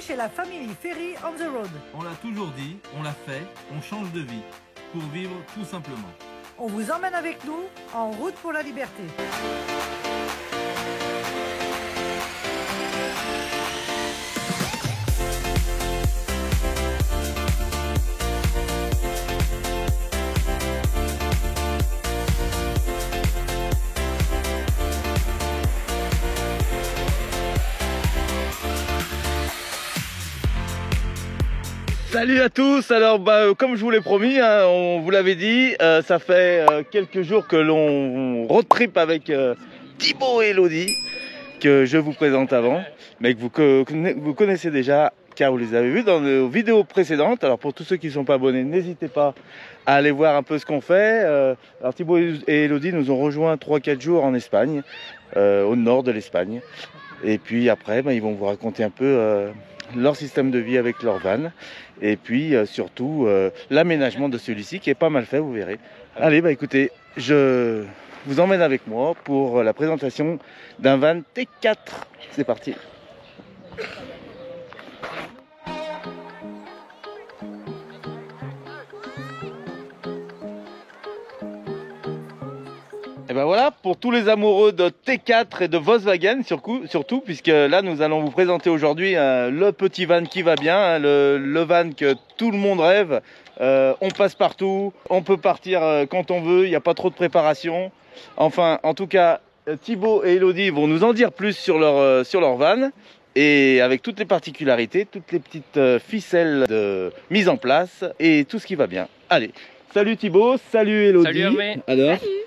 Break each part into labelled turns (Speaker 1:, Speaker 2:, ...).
Speaker 1: chez la Family Ferry on the Road.
Speaker 2: On l'a toujours dit, on l'a fait, on change de vie pour vivre tout simplement.
Speaker 1: On vous emmène avec nous en route pour la liberté.
Speaker 3: Salut à tous, alors comme je vous l'ai promis, hein, on vous l'avait dit, ça fait quelques jours que l'on road trip avec Thibaut et Elodie, que je vous présente avant, mais que vous connaissez déjà car vous les avez vus dans nos vidéos précédentes. Alors pour tous ceux qui ne sont pas abonnés, n'hésitez pas à aller voir un peu ce qu'on fait. Alors Thibaut et Elodie nous ont rejoint 3-4 jours en Espagne, au nord de l'Espagne, et puis après ils vont vous raconter un peu leur système de vie avec leur van et puis surtout l'aménagement de celui-ci qui est pas mal fait, vous verrez. Allez, écoutez, je vous emmène avec moi pour la présentation d'un van T4. C'est parti. Et ben voilà, pour tous les amoureux de T4 et de Volkswagen surtout, puisque là nous allons vous présenter aujourd'hui le petit van qui va bien, hein, le van que tout le monde rêve. On passe partout, on peut partir quand on veut, il n'y a pas trop de préparation. Enfin, en tout cas, Thibaut et Elodie vont nous en dire plus sur leur van, et avec toutes les particularités, toutes les petites ficelles de mise en place et tout ce qui va bien. Allez. Salut Thibaut, salut Elodie.
Speaker 4: Salut Hermé.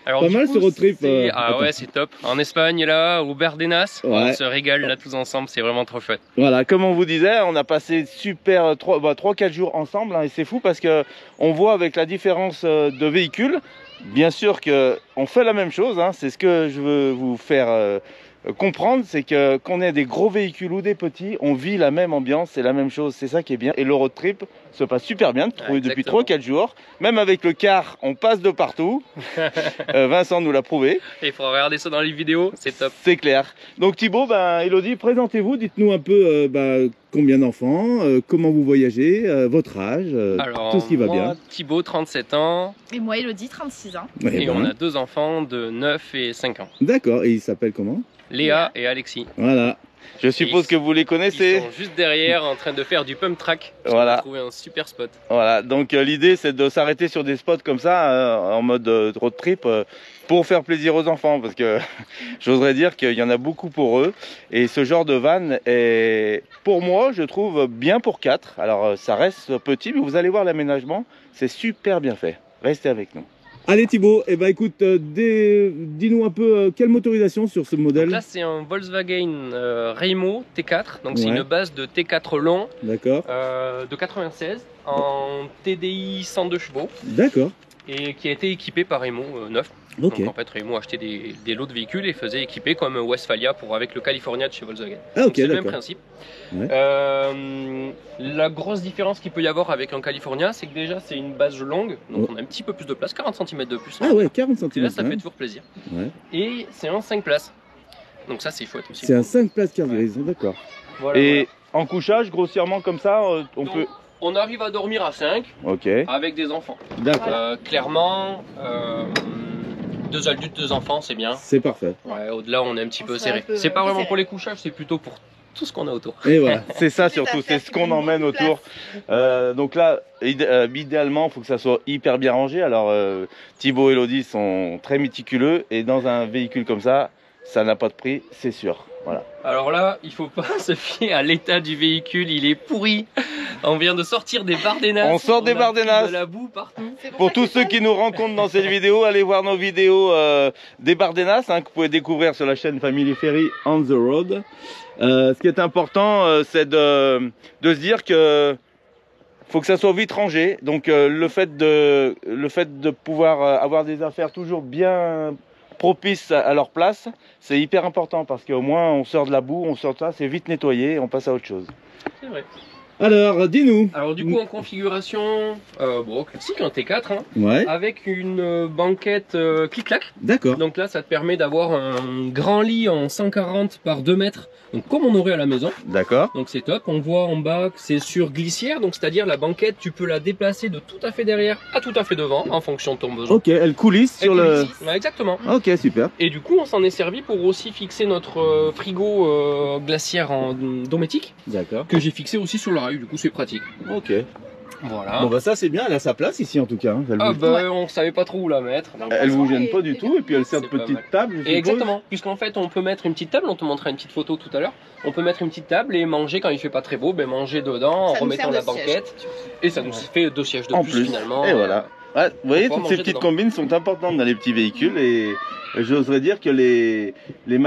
Speaker 3: Alors, pas mal ce road trip.
Speaker 4: Ah ouais, c'est top. En Espagne, là, au Bardenas,
Speaker 3: ouais.
Speaker 4: On se régale là tous ensemble, c'est vraiment trop chouette.
Speaker 3: Voilà, comme on vous disait, on a passé super 3-4 jours ensemble, hein, et c'est fou parce que on voit avec la différence de véhicules, bien sûr qu'on fait la même chose, hein, c'est ce que je veux vous faire comprendre, c'est que qu'on ait des gros véhicules ou des petits, on vit la même ambiance, c'est la même chose, c'est ça qui est bien. Et le road trip se passe super bien depuis 3-4 jours. Même avec le car, on passe de partout. Vincent nous l'a prouvé.
Speaker 4: Il faut regarder ça dans les vidéos, c'est top.
Speaker 3: C'est clair. Donc Thibaut, Elodie, présentez-vous, dites-nous un peu combien d'enfants, comment vous voyagez, votre âge,
Speaker 4: alors,
Speaker 3: tout ce qui va bien.
Speaker 4: Thibaut, 37 ans.
Speaker 5: Et moi, Elodie, 36 ans.
Speaker 4: Et on a 2 enfants de 9 et 5 ans.
Speaker 3: D'accord, et ils s'appellent comment?
Speaker 4: Léa et Alexis.
Speaker 3: Voilà. Je suppose que vous les connaissez.
Speaker 4: Ils sont juste derrière en train de faire du pump track.
Speaker 3: Voilà.
Speaker 4: On a trouvé un super spot.
Speaker 3: Voilà, donc l'idée c'est de s'arrêter sur des spots comme ça, en mode road trip, pour faire plaisir aux enfants, parce que j'oserais dire qu'il y en a beaucoup pour eux. Et ce genre de van est, pour moi, je trouve bien pour 4. Alors ça reste petit, mais vous allez voir l'aménagement, c'est super bien fait. Restez avec nous. Allez Thibaut, écoute, dis-nous un peu quelle motorisation sur ce modèle.
Speaker 4: Donc là c'est un Volkswagen Raymo T4, donc c'est une base de T4 long.
Speaker 3: D'accord.
Speaker 4: De 96 en TDI 102 chevaux.
Speaker 3: D'accord.
Speaker 4: Et qui a été équipé par Raymo neuf.
Speaker 3: Okay.
Speaker 4: Donc en fait Raymo a acheté des lots de véhicules et faisait équiper comme Westphalia avec le California de chez Volkswagen.
Speaker 3: Ah, ok,
Speaker 4: c'est le même principe.
Speaker 3: Ouais.
Speaker 4: La grosse différence qu'il peut y avoir avec un California, c'est que déjà c'est une base longue, donc on a un petit peu plus de place, 40 cm de plus.
Speaker 3: Ah ouais, 40 cm.
Speaker 4: Et là ça fait toujours plaisir.
Speaker 3: Ouais.
Speaker 4: Et c'est un 5 places. Donc ça c'est chouette aussi.
Speaker 3: C'est un 5 places car grise, d'accord.
Speaker 4: Voilà,
Speaker 3: et en couchage, grossièrement comme ça,
Speaker 4: on arrive à dormir à 5 avec des enfants.
Speaker 3: D'accord.
Speaker 4: Clairement, 2 adultes, 2 enfants, c'est bien.
Speaker 3: C'est parfait.
Speaker 4: Ouais, au-delà, on est un petit peu serré. C'est pas vraiment pour les couchages, c'est plutôt pour tout ce qu'on a autour.
Speaker 3: Et voilà, c'est ça surtout, c'est ce qu'on emmène autour. Donc là, idéalement, il faut que ça soit hyper bien rangé. Alors, Thibaut et Elodie sont très méticuleux et dans un véhicule comme ça, ça n'a pas de prix, c'est sûr. Voilà.
Speaker 4: Alors là, il faut pas se fier à l'état du véhicule, il est pourri. On vient de sortir des Bardenas.
Speaker 3: On sort des Bardenas.
Speaker 4: De la boue partout.
Speaker 3: Pour tous ceux qui nous rencontrent dans cette vidéo, allez voir nos vidéos des Bardenas, hein, que vous pouvez découvrir sur la chaîne Family Ferry on the Road. Ce qui est important, c'est de se dire que faut que ça soit vite rangé. Donc le fait de pouvoir avoir des affaires toujours bien propices à leur place, c'est hyper important parce qu'au moins on sort de la boue, on sort de ça, c'est vite nettoyé et on passe à autre chose.
Speaker 4: C'est vrai.
Speaker 3: Alors, dis-nous.
Speaker 4: Alors du coup en configuration bon, classique, un T4, hein,
Speaker 3: Ouais,
Speaker 4: avec une banquette clic-clac.
Speaker 3: d'accord.
Speaker 4: Donc là ça te permet d'avoir un grand lit en 140 par 2 mètres, donc comme on aurait à la maison.
Speaker 3: D'accord.
Speaker 4: Donc c'est top, on voit en bas que c'est sur glissière, donc c'est-à-dire la banquette tu peux la déplacer de tout à fait derrière à tout à fait devant en fonction de ton besoin.
Speaker 3: Ok, elle coulisse sur le...
Speaker 4: Ouais, exactement.
Speaker 3: Ok, super.
Speaker 4: Et du coup on s'en est servi pour aussi fixer notre frigo glaciaire en dométique,
Speaker 3: D'accord.
Speaker 4: que j'ai fixé aussi sur le rail, du coup c'est pratique.
Speaker 3: Ok.
Speaker 4: Voilà.
Speaker 3: Bon bah ça c'est bien, elle a sa place ici en tout cas. Hein. Elle,
Speaker 4: Ah
Speaker 3: bouge...
Speaker 4: bah on savait pas trop où la mettre.
Speaker 3: elle vous gêne pas du tout et puis elle sert de
Speaker 4: C'est pas
Speaker 3: petite
Speaker 4: mal.
Speaker 3: table. je
Speaker 4: Et
Speaker 3: suppose.
Speaker 4: exactement, puisqu'en fait on peut mettre une petite table, on te montrera une petite photo tout à l'heure, on peut mettre une petite table et manger quand il fait pas très beau, ben manger dedans en
Speaker 5: Ça nous
Speaker 4: remettant
Speaker 5: sert
Speaker 4: la
Speaker 5: de siège.
Speaker 4: banquette et ça nous fait 2 sièges de
Speaker 3: En
Speaker 4: plus,
Speaker 3: plus.
Speaker 4: finalement.
Speaker 3: Et voilà. Ouais, vous voyez,
Speaker 4: pouvoir
Speaker 3: toutes ces
Speaker 4: manger
Speaker 3: petites
Speaker 4: dedans.
Speaker 3: combines sont importantes dans les petits véhicules et j'oserais dire que le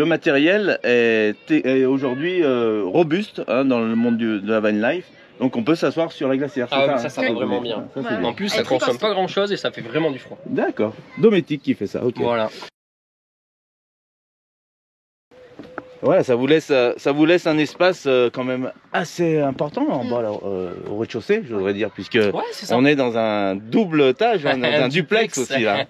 Speaker 3: matériel est aujourd'hui robuste hein, dans le monde de la van life. Donc on peut s'asseoir sur la glacière.
Speaker 4: Ah
Speaker 3: c'est
Speaker 4: oui,
Speaker 3: ça,
Speaker 4: ça
Speaker 3: hein.
Speaker 4: va vraiment bien.
Speaker 3: Ça, c'est
Speaker 5: Ouais.
Speaker 3: bien.
Speaker 4: En plus
Speaker 5: Elle
Speaker 4: ça
Speaker 5: est très
Speaker 4: consomme
Speaker 5: costaud.
Speaker 4: pas grand chose et ça fait vraiment du froid.
Speaker 3: D'accord. Dométique qui fait ça, ok.
Speaker 4: Voilà.
Speaker 3: Voilà, ça vous laisse un espace quand même assez important en bas, là, au rez-de-chaussée, je voudrais dire, puisque
Speaker 4: Ouais, c'est ça.
Speaker 3: on est dans un double étage, hein, dans un duplex aussi là.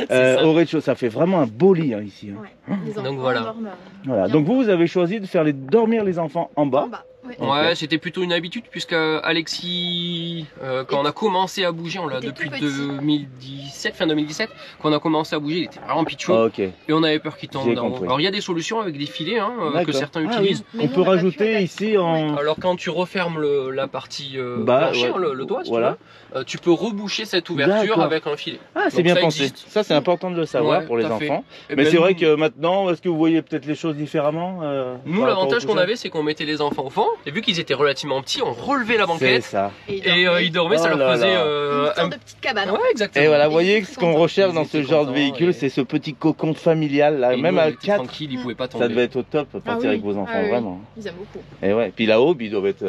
Speaker 4: ça.
Speaker 3: Au rez-de-chaussée, ça fait vraiment un beau lit hein, ici. Hein.
Speaker 5: Ouais. Les enfants
Speaker 4: voilà.
Speaker 5: dorment,
Speaker 3: Voilà.
Speaker 5: Bien.
Speaker 3: Donc vous avez choisi de faire dormir les enfants en bas.
Speaker 5: en bas. Ouais.
Speaker 3: Ok.
Speaker 4: Ouais, c'était plutôt une habitude puisque Alexis, quand on a commencé à bouger, on l'a
Speaker 5: était
Speaker 4: depuis
Speaker 5: tout petit.
Speaker 4: 2017, fin 2017, quand on a commencé à bouger, il était vraiment pitchou
Speaker 3: Ok.
Speaker 4: et on avait peur qu'il tombe
Speaker 3: J'ai
Speaker 4: dans.
Speaker 3: compris.
Speaker 4: Alors il y a des solutions avec des filets hein, que
Speaker 3: D'accord.
Speaker 4: certains
Speaker 3: Ah
Speaker 4: utilisent.
Speaker 3: oui.
Speaker 5: Mais
Speaker 3: On
Speaker 5: nous,
Speaker 3: peut
Speaker 5: on a pas pu
Speaker 3: rajouter
Speaker 5: adapter.
Speaker 3: ici en.
Speaker 4: Alors quand tu refermes la partie
Speaker 3: Bah,
Speaker 4: blanchir,
Speaker 3: ouais.
Speaker 4: le toit, si
Speaker 3: Voilà.
Speaker 4: tu veux, tu peux reboucher cette ouverture
Speaker 3: D'accord.
Speaker 4: avec un filet.
Speaker 3: Ah, c'est
Speaker 4: Donc
Speaker 3: bien
Speaker 4: ça
Speaker 3: pensé.
Speaker 4: existe.
Speaker 3: Ça, c'est important de le savoir
Speaker 4: Ouais,
Speaker 3: pour les
Speaker 4: tout à fait.
Speaker 3: enfants.
Speaker 4: Et
Speaker 3: Mais
Speaker 4: ben,
Speaker 3: c'est vrai
Speaker 4: nous-
Speaker 3: que maintenant, est-ce que vous voyez peut-être les choses différemment
Speaker 4: Nous,
Speaker 3: par rapport
Speaker 4: l'avantage
Speaker 3: au
Speaker 4: qu'on
Speaker 3: cousin
Speaker 4: avait, c'est qu'on mettait les enfants au fond, et vu qu'ils étaient relativement petits, on relevait la
Speaker 3: C'est
Speaker 4: banquette,
Speaker 3: ça.
Speaker 5: Et
Speaker 4: et ils dormaient, ça
Speaker 3: Oh
Speaker 4: leur
Speaker 3: là
Speaker 4: faisait
Speaker 3: là.
Speaker 5: une sorte de petite cabane.
Speaker 4: Ouais, exactement.
Speaker 3: Et voilà,
Speaker 5: Et
Speaker 3: vous voyez
Speaker 5: ils
Speaker 3: que
Speaker 5: étaient
Speaker 3: ce qu'on
Speaker 5: contents.
Speaker 3: recherche
Speaker 4: Ils
Speaker 3: dans ce
Speaker 4: étaient
Speaker 3: genre de
Speaker 4: contents,
Speaker 3: véhicule,
Speaker 4: et-
Speaker 3: c'est ce petit cocon familial là.
Speaker 4: Et
Speaker 3: Même
Speaker 4: nous, on
Speaker 3: à
Speaker 4: était
Speaker 3: 4,
Speaker 4: tranquilles, ils pouvaient pas tomber.
Speaker 3: ça devait être au top partir
Speaker 5: Ah oui.
Speaker 3: avec vos enfants,
Speaker 5: Ah oui.
Speaker 3: vraiment.
Speaker 5: Ils aiment beaucoup.
Speaker 3: Et ouais. Puis là-haut, ils doivent être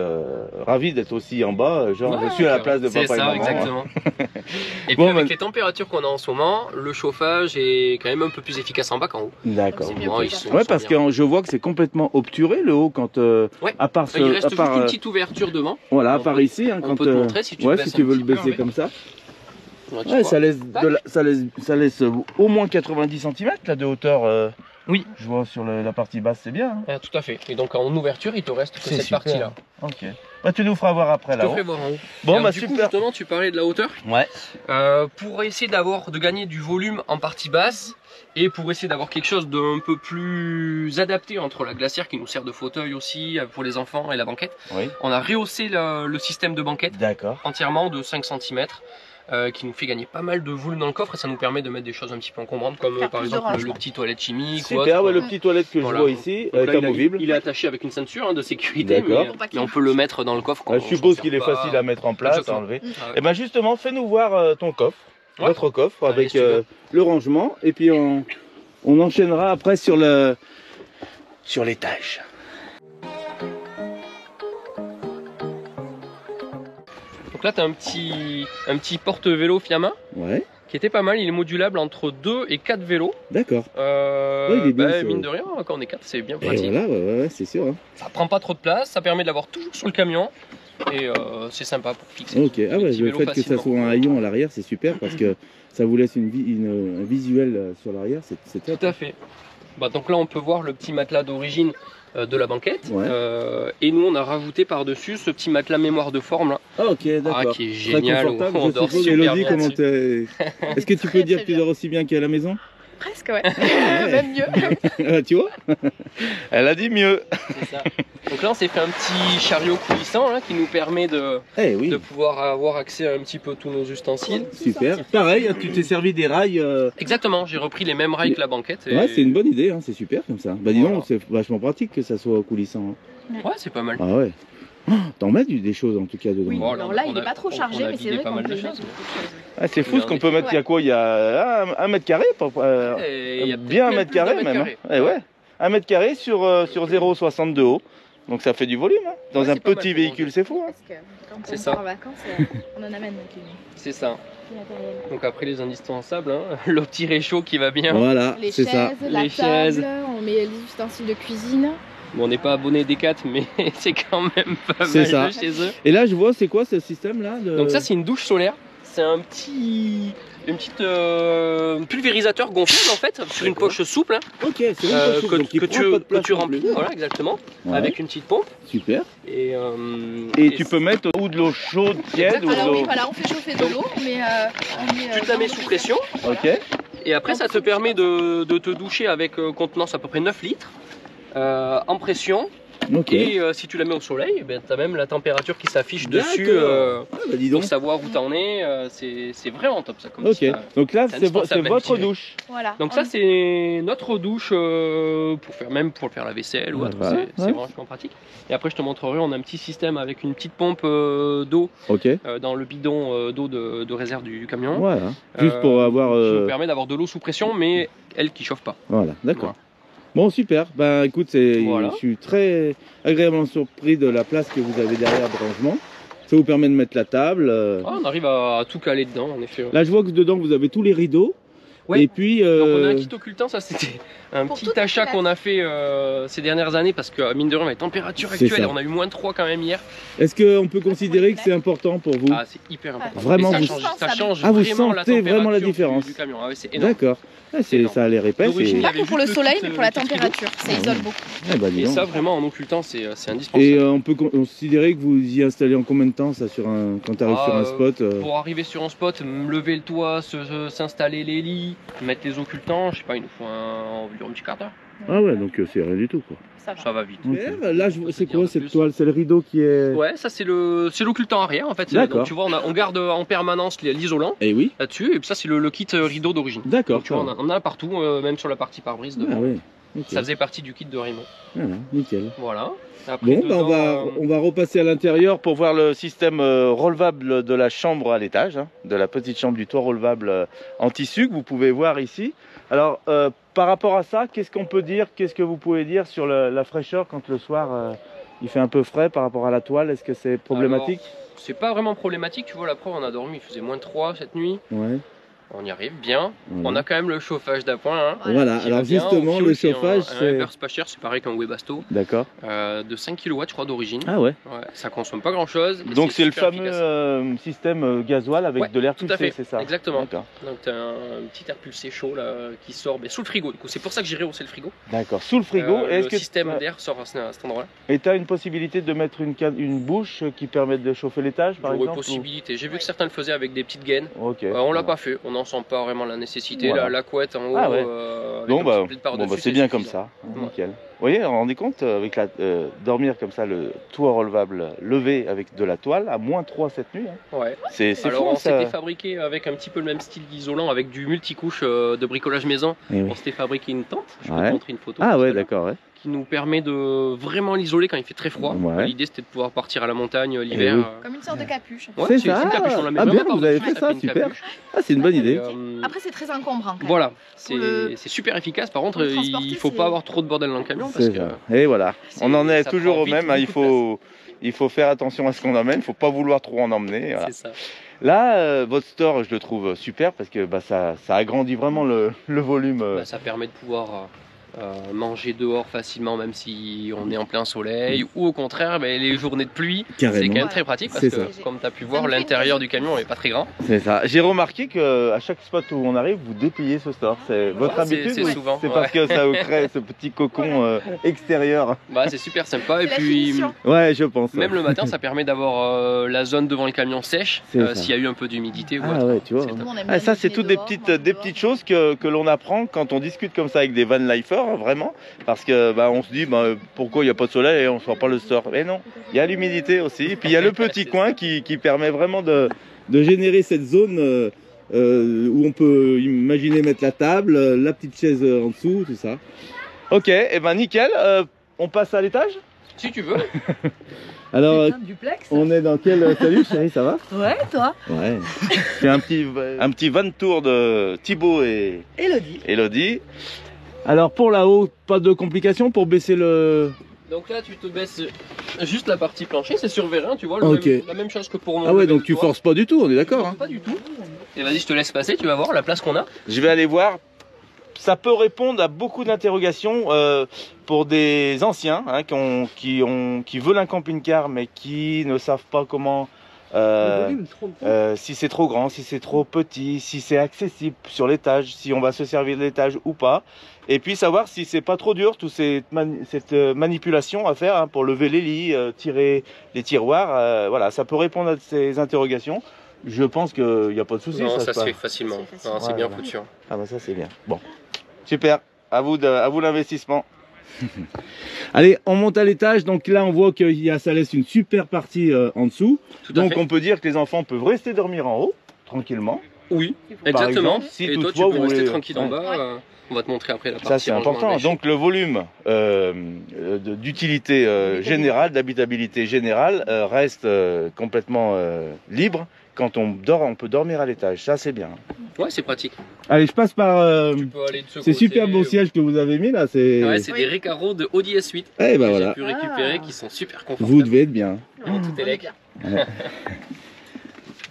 Speaker 3: ravis d'être aussi en bas. Genre,
Speaker 4: Ouais,
Speaker 3: je suis à la place de
Speaker 4: c'est
Speaker 3: papa et
Speaker 4: ça,
Speaker 3: maman.
Speaker 4: exactement. Et puis
Speaker 3: Bon,
Speaker 4: avec
Speaker 3: bah-
Speaker 4: les températures qu'on a en ce moment, le chauffage est quand même un peu plus efficace en bas qu'en haut.
Speaker 3: D'accord.
Speaker 5: C'est mieux
Speaker 4: Bon,
Speaker 5: que
Speaker 4: ils
Speaker 5: ça.
Speaker 4: sont-
Speaker 3: Ouais,
Speaker 4: sont
Speaker 3: parce
Speaker 4: bien.
Speaker 3: que je vois que c'est complètement obturé le haut quand
Speaker 4: Ouais.
Speaker 3: à part
Speaker 4: Il reste juste une
Speaker 3: euh,
Speaker 4: petite ouverture devant.
Speaker 3: voilà, à
Speaker 4: on
Speaker 3: part
Speaker 4: peut-
Speaker 3: ici hein,
Speaker 4: On
Speaker 3: quand
Speaker 4: peut te montrer si tu
Speaker 3: ouais,
Speaker 4: le
Speaker 3: si
Speaker 4: baisses
Speaker 3: tu
Speaker 4: un
Speaker 3: veux le
Speaker 4: petit peu,
Speaker 3: baisser
Speaker 4: ouais.
Speaker 3: comme ça.
Speaker 4: Ouais, tu
Speaker 3: Ouais,
Speaker 4: vois.
Speaker 3: ça laisse,
Speaker 4: Tac.
Speaker 3: ça laisse au moins 90 cm là, de hauteur.
Speaker 4: Oui.
Speaker 3: Je vois sur la partie basse, c'est bien. Hein.
Speaker 4: Ah, tout à fait. Et donc en ouverture, il te reste que
Speaker 3: C'est
Speaker 4: cette
Speaker 3: super.
Speaker 4: partie-là.
Speaker 3: Ok. Bah, tu nous feras voir après
Speaker 4: Je te
Speaker 3: là.
Speaker 4: ferai voir en haut.
Speaker 3: Bon,
Speaker 4: Alors,
Speaker 3: bah
Speaker 4: du coup,
Speaker 3: super.
Speaker 4: justement, tu parlais de la hauteur.
Speaker 3: Ouais.
Speaker 4: Pour essayer de gagner du volume en partie basse et pour essayer d'avoir quelque chose d'un peu plus adapté entre la glacière qui nous sert de fauteuil aussi pour les enfants et la banquette,
Speaker 3: Oui.
Speaker 4: on a rehaussé le système de banquette
Speaker 3: D'accord.
Speaker 4: entièrement de 5 cm. Qui nous fait gagner pas mal de volume dans le coffre et ça nous permet de mettre des choses un petit peu encombrantes comme
Speaker 5: Faire
Speaker 4: par
Speaker 5: plus de
Speaker 4: exemple le
Speaker 5: rangement.
Speaker 4: petit toilette chimique ou
Speaker 3: Super.
Speaker 4: autre.
Speaker 3: Ouais, le petit toilette que
Speaker 4: Voilà.
Speaker 3: je vois ici
Speaker 4: Donc là,
Speaker 3: est
Speaker 4: il a-
Speaker 3: amovible.
Speaker 4: il est attaché avec une ceinture hein, de sécurité,
Speaker 3: D'accord.
Speaker 4: mais,
Speaker 5: Pour pas qu'il
Speaker 4: mais on peut le mettre dans le coffre.
Speaker 3: Je suppose qu'il est facile à mettre en place, à
Speaker 4: Exactement.
Speaker 3: enlever.
Speaker 4: Ah ouais.
Speaker 3: Et ben justement, fais-nous voir ton coffre,
Speaker 4: Ouais.
Speaker 3: votre coffre
Speaker 4: Allez,
Speaker 3: avec
Speaker 4: si tu veux.
Speaker 3: le rangement, et puis on enchaînera après sur l'étage.
Speaker 4: Donc là, tu as un petit porte-vélo Fiamma
Speaker 3: Ouais.
Speaker 4: qui était pas mal. Il est modulable entre 2 et 4 vélos.
Speaker 3: D'accord. il est bien, ce-
Speaker 4: Mine de rien, quand on est 4, c'est bien
Speaker 3: Et
Speaker 4: pratique.
Speaker 3: voilà, ouais, c'est sûr. Hein.
Speaker 4: Ça prend pas trop de place, ça permet de l'avoir toujours sur le camion. Et c'est sympa pour fixer.
Speaker 3: Ok, ah
Speaker 4: les
Speaker 3: ouais,
Speaker 4: petits
Speaker 3: le
Speaker 4: vélos
Speaker 3: fait que ça
Speaker 4: facilement.
Speaker 3: soit un haillon à l'arrière, c'est super parce que ça vous laisse un visuel sur l'arrière, c'est top.
Speaker 4: Tout à fait. Bah, donc là, on peut voir le petit matelas d'origine de la banquette.
Speaker 3: Ouais.
Speaker 4: Et nous, on a rajouté par-dessus ce petit matelas mémoire de forme là,
Speaker 3: Ah, ok, d'accord.
Speaker 4: qui est
Speaker 3: Très
Speaker 4: génial.
Speaker 3: confortable,
Speaker 4: On
Speaker 3: je
Speaker 4: dort
Speaker 3: suppose.
Speaker 4: super
Speaker 3: Elodie,
Speaker 4: bien
Speaker 3: comment
Speaker 4: dessus.
Speaker 3: t'es... Est-ce que tu peux
Speaker 5: Très,
Speaker 3: dire
Speaker 5: très
Speaker 3: que tu
Speaker 5: bien.
Speaker 3: dors aussi bien qu'à la maison?
Speaker 5: Presque, ouais.
Speaker 3: Ouais.
Speaker 5: Même mieux.
Speaker 3: Tu vois? Elle a dit mieux.
Speaker 4: C'est ça. Donc là, on s'est fait un petit chariot coulissant là, qui nous permet de
Speaker 3: Eh oui,
Speaker 4: pouvoir avoir accès à un petit peu tous nos ustensiles.
Speaker 3: super. Pareil, tu t'es servi des rails.
Speaker 4: Exactement, j'ai repris les mêmes rails que la banquette. Et...
Speaker 3: Ouais, c'est une bonne idée, hein, c'est super comme ça. Bah dis
Speaker 4: Voilà.
Speaker 3: donc, c'est vachement pratique que ça soit coulissant. hein.
Speaker 4: Ouais, c'est pas mal.
Speaker 3: Ah ouais. Oh, t'en mets des choses en tout cas dedans.
Speaker 5: Oui,
Speaker 4: Voilà,
Speaker 5: alors là,
Speaker 4: on
Speaker 5: il
Speaker 4: a-
Speaker 5: est pas trop
Speaker 4: on
Speaker 5: chargé,
Speaker 4: a
Speaker 5: mais c'est
Speaker 4: vidé
Speaker 5: vrai
Speaker 4: pas
Speaker 5: qu'on
Speaker 4: mal
Speaker 5: peut
Speaker 4: de
Speaker 5: y mettre
Speaker 4: choses.
Speaker 5: beaucoup de choses.
Speaker 3: Ah, c'est fou ce qu'on peut mettre, il y a quoi? Il y a 1 mètre carré
Speaker 4: Et il y a
Speaker 3: bien 1
Speaker 4: peut-être
Speaker 3: mètre
Speaker 4: plus d'un
Speaker 3: carré
Speaker 4: mètre
Speaker 3: même.
Speaker 4: carré.
Speaker 3: Hein. Eh ouais. 1 mètre carré sur 0,60 de haut. Donc ça fait du volume. Hein. Dans
Speaker 4: Ouais,
Speaker 3: un
Speaker 4: c'est pas mal
Speaker 3: petit
Speaker 4: pour
Speaker 3: véhicule, c'est fou. Hein.
Speaker 5: Parce que quand
Speaker 4: C'est
Speaker 5: on
Speaker 4: ça.
Speaker 5: part en vacances, on en amène donc
Speaker 4: C'est ça.
Speaker 5: du matériel.
Speaker 4: Donc après les indispensables, hein, le petit réchaud qui va bien.
Speaker 3: Voilà,
Speaker 5: Les
Speaker 3: c'est
Speaker 5: chaises,
Speaker 3: ça.
Speaker 5: la
Speaker 4: Les
Speaker 5: table,
Speaker 4: chaises.
Speaker 5: on met les ustensiles de cuisine.
Speaker 4: Bon, on n'est pas abonné des 4, mais c'est quand même pas
Speaker 3: C'est
Speaker 4: mal
Speaker 3: ça.
Speaker 4: de chez eux.
Speaker 3: Et là, je vois, c'est quoi ce système-là
Speaker 4: Donc ça, c'est une douche solaire. C'est un petit... Une petite pulvérisateur gonflable en fait, sur une
Speaker 3: D'accord.
Speaker 4: poche souple hein,
Speaker 3: Ok, c'est une poche souple, donc il prend pas de place
Speaker 4: tu
Speaker 3: non
Speaker 4: remplis,
Speaker 3: plus.
Speaker 4: voilà exactement,
Speaker 3: Ouais.
Speaker 4: avec une petite pompe.
Speaker 3: Super.
Speaker 4: Et
Speaker 3: Tu peux mettre ou de l'eau chaude, tiède ou de
Speaker 5: Alors oui,
Speaker 3: l'eau.
Speaker 5: voilà, on fait chauffer de l'eau, mais on met,
Speaker 4: tu te la mets sous pression.
Speaker 3: Ok.
Speaker 4: Et après, ça te permet de te doucher avec contenance à peu près 9 litres en pression.
Speaker 3: Ok.
Speaker 4: Et si tu la mets au soleil, ben, tu as même la température qui s'affiche dessus.
Speaker 3: D'accord. Ah bah dis
Speaker 4: Pour
Speaker 3: donc.
Speaker 4: savoir où t'en es. C'est vraiment top ça. Comme
Speaker 3: Ok.
Speaker 4: ça.
Speaker 3: Donc là,
Speaker 4: c'est
Speaker 3: c'est
Speaker 4: indispensable,
Speaker 3: votre
Speaker 4: même si-
Speaker 3: douche.
Speaker 5: Voilà.
Speaker 4: Donc ça, c'est notre douche pour faire la vaisselle ou autre.
Speaker 3: Voilà,
Speaker 4: C'est
Speaker 3: ouais.
Speaker 4: vachement pratique. Et après, je te montrerai, on a un petit système avec une petite pompe d'eau
Speaker 3: Ok.
Speaker 4: dans le bidon d'eau de réserve du camion.
Speaker 3: Voilà. Juste pour avoir.
Speaker 4: Qui nous permet d'avoir de l'eau sous pression, mais elle qui chauffe pas.
Speaker 3: Voilà. D'accord.
Speaker 4: Voilà.
Speaker 3: Bon, super. Ben, écoute,
Speaker 4: Voilà.
Speaker 3: je suis très agréablement surpris de la place que vous avez derrière de rangement. Ça vous permet de mettre la table.
Speaker 4: Ah, on arrive à tout caler dedans, en effet. Ouais.
Speaker 3: Là, je vois que dedans, vous avez tous les rideaux.
Speaker 4: Ouais.
Speaker 3: Et puis.
Speaker 4: Donc on a un kit occultant, ça c'était un
Speaker 5: Pour
Speaker 4: petit
Speaker 5: toute
Speaker 4: achat
Speaker 5: la
Speaker 4: qu'on a fait ces dernières années parce que mine de rien les températures
Speaker 3: C'est
Speaker 4: actuelles,
Speaker 3: ça.
Speaker 4: on a eu moins 3 quand même hier.
Speaker 3: Est-ce qu'on peut considérer que c'est important pour vous?
Speaker 4: Ah c'est hyper important.
Speaker 3: Vraiment,
Speaker 4: Et
Speaker 3: vous-
Speaker 4: ça change
Speaker 3: Ah, vous
Speaker 4: vraiment la
Speaker 3: sentez vraiment la
Speaker 4: température
Speaker 3: différence.
Speaker 4: du camion. Ah ouais, c'est énorme.
Speaker 3: D'accord. Ah,
Speaker 4: énorme.
Speaker 3: ça a l'air épais.
Speaker 4: D'origine,
Speaker 3: et-
Speaker 4: il y
Speaker 5: Pas
Speaker 4: avait
Speaker 5: que pour le
Speaker 4: juste
Speaker 5: soleil,
Speaker 4: le
Speaker 5: mais
Speaker 4: kit,
Speaker 5: pour la
Speaker 4: le kit frigo.
Speaker 5: température, ça isole beaucoup.
Speaker 3: Eh ben, dis
Speaker 4: Et
Speaker 3: donc.
Speaker 4: ça vraiment en occultant c'est
Speaker 3: Et
Speaker 4: indispensable.
Speaker 3: on peut considérer que vous y installez en combien de temps ça quand tu arrives
Speaker 4: Ah,
Speaker 3: sur un spot
Speaker 4: Pour arriver sur un spot, lever le toit, s'installer les lits, mettre les occultants, je sais pas, il nous faut environ un petit quart d'heure.
Speaker 3: Ah ouais, donc c'est rien du tout quoi.
Speaker 5: Ça va.
Speaker 4: Ça va vite.
Speaker 3: Là, c'est quoi cette toile? C'est le rideau qui est.
Speaker 4: Ouais, ça c'est l'occultant arrière en fait.
Speaker 3: D'accord.
Speaker 4: Donc tu vois, on garde en permanence l'isolant
Speaker 3: Eh oui.
Speaker 4: là-dessus, et puis ça c'est le kit rideau d'origine.
Speaker 3: D'accord.
Speaker 4: Donc tu vois, on en a partout, même sur la partie pare-brise
Speaker 3: Ah
Speaker 4: devant.
Speaker 3: ouais. Ok.
Speaker 4: Ça faisait partie du kit de Raymond.
Speaker 3: Voilà, nickel.
Speaker 4: Voilà. Après,
Speaker 3: Bon, bah,
Speaker 4: dedans,
Speaker 3: on va repasser à l'intérieur pour voir le système relevable de la chambre à l'étage, hein, de la petite chambre du toit relevable en tissu que vous pouvez voir ici. Alors, par rapport à ça, qu'est-ce qu'on peut dire? Qu'est-ce que vous pouvez dire sur la fraîcheur quand le soir il fait un peu frais par rapport à la toile? Est-ce que c'est problématique?
Speaker 4: c'est pas vraiment problématique, tu vois, la preuve, on a dormi, il faisait moins 3 cette nuit.
Speaker 3: Ouais.
Speaker 4: On y arrive bien.
Speaker 3: Voilà.
Speaker 4: On a quand même le chauffage d'appoint. Hein,
Speaker 3: Voilà,
Speaker 4: qui
Speaker 3: alors
Speaker 4: va bien.
Speaker 3: justement,
Speaker 4: Au
Speaker 3: le
Speaker 4: fioul, c'est
Speaker 3: chauffage,
Speaker 4: un
Speaker 3: c'est.
Speaker 4: inverse pas cher, c'est pareil qu'un Webasto,
Speaker 3: D'accord.
Speaker 4: de 5 kW je crois d'origine.
Speaker 3: Ah ouais.
Speaker 4: Ouais, ça consomme pas grand chose.
Speaker 3: Donc c'est le
Speaker 4: super
Speaker 3: fameux
Speaker 4: efficace.
Speaker 3: système gasoil avec
Speaker 4: Ouais,
Speaker 3: de l'air
Speaker 4: tout à
Speaker 3: pulsé,
Speaker 4: fait,
Speaker 3: c'est ça?
Speaker 4: exactement.
Speaker 3: D'accord.
Speaker 4: Donc tu as un petit air pulsé chaud là, qui sort sous le frigo. Du coup, c'est pour ça que j'ai rehaussé le frigo.
Speaker 3: D'accord. Sous le frigo,
Speaker 4: Le
Speaker 3: est-ce que
Speaker 4: système d'air sort à cet endroit-là.
Speaker 3: Et tu as une possibilité de mettre une bouche qui permet de chauffer l'étage par
Speaker 4: J'aurais
Speaker 3: exemple?
Speaker 4: possibilité. J'ai vu que certains le faisaient avec des petites gaines.
Speaker 3: Ok.
Speaker 4: On l'a pas fait. On n'en sent pas vraiment la nécessité.
Speaker 3: Voilà.
Speaker 4: La couette en haut.
Speaker 3: Ah ouais.
Speaker 4: Avec
Speaker 3: Bon
Speaker 4: un
Speaker 3: bah,
Speaker 4: petit plit par-dessus,
Speaker 3: c'est bien comme
Speaker 4: suffisant.
Speaker 3: ça,
Speaker 4: Ouais.
Speaker 3: nickel. Vous voyez, vous vous rendez compte avec dormir comme ça, le toit relevable levé avec de la toile à -3 cette nuit. Hein.
Speaker 4: Ouais.
Speaker 3: C'est
Speaker 4: Alors
Speaker 3: fou
Speaker 4: on
Speaker 3: ça.
Speaker 4: s'était fabriqué avec un petit peu le même style d'isolant, avec du multicouche de bricolage maison.
Speaker 3: Eh oui.
Speaker 4: On s'était fabriqué une tente. Je peux
Speaker 3: Ouais.
Speaker 4: te montrer une photo.
Speaker 3: Ah
Speaker 4: tout à
Speaker 3: ouais,
Speaker 4: l'heure,
Speaker 3: d'accord. Ouais.
Speaker 4: Qui nous permet de vraiment l'isoler quand il fait très froid.
Speaker 3: Ouais.
Speaker 4: L'idée c'était de pouvoir partir à la montagne l'hiver.
Speaker 3: Eh oui.
Speaker 5: Comme une sorte de capuche.
Speaker 4: Ouais,
Speaker 3: C'est
Speaker 4: c'est
Speaker 3: ça.
Speaker 4: une capuche, on la met
Speaker 3: Ah
Speaker 4: vraiment
Speaker 3: bien, vous
Speaker 4: par-dessus,
Speaker 3: avez fait ça,
Speaker 4: une
Speaker 3: super.
Speaker 4: capuche.
Speaker 3: Ah, c'est une bonne
Speaker 4: Et,
Speaker 3: idée.
Speaker 5: Après, c'est très encombrant quand même.
Speaker 4: Voilà,
Speaker 5: Pour le-
Speaker 4: c'est super efficace. Par contre,
Speaker 5: pour le transporter,
Speaker 4: il faut
Speaker 5: c'est-
Speaker 4: pas avoir trop de bordel dans le camion parce
Speaker 3: C'est
Speaker 4: que
Speaker 3: ça. Et voilà.
Speaker 4: c'est-
Speaker 3: On en est
Speaker 4: ça
Speaker 3: toujours
Speaker 4: prend
Speaker 3: au
Speaker 4: vite
Speaker 3: même. Hein.
Speaker 4: beaucoup de
Speaker 3: Il faut faire attention à ce qu'on emmène. Il faut pas vouloir trop en emmener. Voilà.
Speaker 4: c'est ça.
Speaker 3: Là, votre store, je le trouve super parce que ça agrandit vraiment le volume.
Speaker 4: Bah, ça permet de pouvoir manger dehors facilement, même si on est en plein soleil, ou au contraire, les journées de pluie, c'est
Speaker 3: Carrément.
Speaker 4: quand même très pratique parce
Speaker 3: C'est
Speaker 4: que,
Speaker 5: ça.
Speaker 4: comme tu as pu
Speaker 5: Ça
Speaker 4: voir,
Speaker 5: me fait
Speaker 4: l'intérieur
Speaker 5: une
Speaker 4: du camion n'est pas très grand.
Speaker 3: C'est ça. J'ai remarqué que à chaque spot où on arrive, vous dépliez ce store. C'est votre
Speaker 4: Ouais,
Speaker 3: habitude
Speaker 4: c'est
Speaker 3: ou
Speaker 4: souvent,
Speaker 3: c'est parce que ça vous crée ce petit cocon extérieur?
Speaker 4: Bah, c'est super sympa. Et
Speaker 5: C'est la
Speaker 4: puis,
Speaker 5: finition.
Speaker 3: Ouais, je pense.
Speaker 4: même le matin, ça permet d'avoir la zone devant le camion sèche
Speaker 3: C'est ça.
Speaker 4: s'il y a eu un peu d'humidité. ou
Speaker 3: Ah
Speaker 4: autre.
Speaker 3: ouais, tu vois.
Speaker 4: C'est
Speaker 5: Nous,
Speaker 4: top.
Speaker 5: on aime
Speaker 3: Ah,
Speaker 5: bien
Speaker 3: ça, c'est
Speaker 5: défiler
Speaker 3: toutes des
Speaker 5: dehors,
Speaker 3: petites,
Speaker 5: manger
Speaker 3: des
Speaker 5: dehors.
Speaker 3: petites choses que l'on apprend quand on discute comme ça avec des van lifers, hein, vraiment. Parce que on se dit pourquoi il n'y a pas de soleil et on ne sort pas le store. Mais non, il y a l'humidité aussi. Et puis il y a le petit
Speaker 4: C'est
Speaker 3: coin
Speaker 4: ça.
Speaker 3: qui permet vraiment de générer cette zone où on peut imaginer mettre la table, la petite chaise en dessous, tout ça. Ok, et ben nickel. On passe à l'étage.
Speaker 4: Si tu veux.
Speaker 3: Alors,
Speaker 1: Putain, duplex.
Speaker 3: on est dans quel... Salut chérie, ça va?
Speaker 1: Ouais, toi.
Speaker 3: Ouais. C'est un petit van tour de Thibaut et
Speaker 1: Elodie.
Speaker 3: Elodie. Alors pour là-haut, pas de complications pour baisser le...
Speaker 4: Donc là, tu te baisses juste la partie plancher, c'est sur vérin, tu vois,
Speaker 3: Ok.
Speaker 4: la même chose que pour mon
Speaker 3: Ah ouais,
Speaker 4: lever
Speaker 3: donc
Speaker 4: de
Speaker 3: tu
Speaker 4: toit.
Speaker 3: forces pas du tout, on est d'accord. Hein.
Speaker 4: Pas du tout. Et vas-y, je te laisse passer, tu vas voir la place qu'on a.
Speaker 3: Je vais aller voir ça peut répondre à beaucoup d'interrogations pour des anciens hein, qui veulent un camping-car mais qui ne savent pas comment, si c'est trop grand, si c'est trop petit, si c'est accessible sur l'étage, si on va se servir de l'étage ou pas. Et puis savoir si c'est pas trop dur, toute cette manipulation à faire hein, pour lever les lits, tirer les tiroirs. Voilà, ça peut répondre à ces interrogations. Je pense qu'il n'y a pas de souci.
Speaker 4: Non, ça se fait facilement. C'est bien
Speaker 3: voilà.
Speaker 4: foutu.
Speaker 3: Ah bah ça c'est bien. Bon, super. À vous l'investissement. Allez, on monte à l'étage. Donc là, on voit ça laisse une super partie en dessous. Donc on peut dire que les enfants peuvent rester dormir en haut tranquillement.
Speaker 4: Oui,
Speaker 3: Par
Speaker 4: exactement.
Speaker 3: exemple, si
Speaker 4: et toi, tu
Speaker 3: toutefois
Speaker 4: peux
Speaker 3: vous
Speaker 4: rester
Speaker 3: voulez-
Speaker 4: tranquille en bas. On va te montrer après la partie.
Speaker 3: Ça c'est
Speaker 4: rangement
Speaker 3: important.
Speaker 4: de lèche.
Speaker 3: Donc le volume d'utilité générale, d'habitabilité générale reste complètement libre. Quand on dort, on peut dormir à l'étage. Ça c'est bien.
Speaker 4: Ouais, c'est pratique.
Speaker 3: Allez, je passe par.
Speaker 4: Tu peux aller de ce
Speaker 3: C'est
Speaker 4: côté.
Speaker 3: super beau siège que vous avez mis là. C'est.
Speaker 4: Ouais, c'est des Recaro de Audi S8
Speaker 3: Eh ben
Speaker 4: que
Speaker 3: voilà.
Speaker 4: j'ai pu récupérer, qui sont super confortables.
Speaker 3: Vous devez être bien.
Speaker 4: Ouais, tout est lec.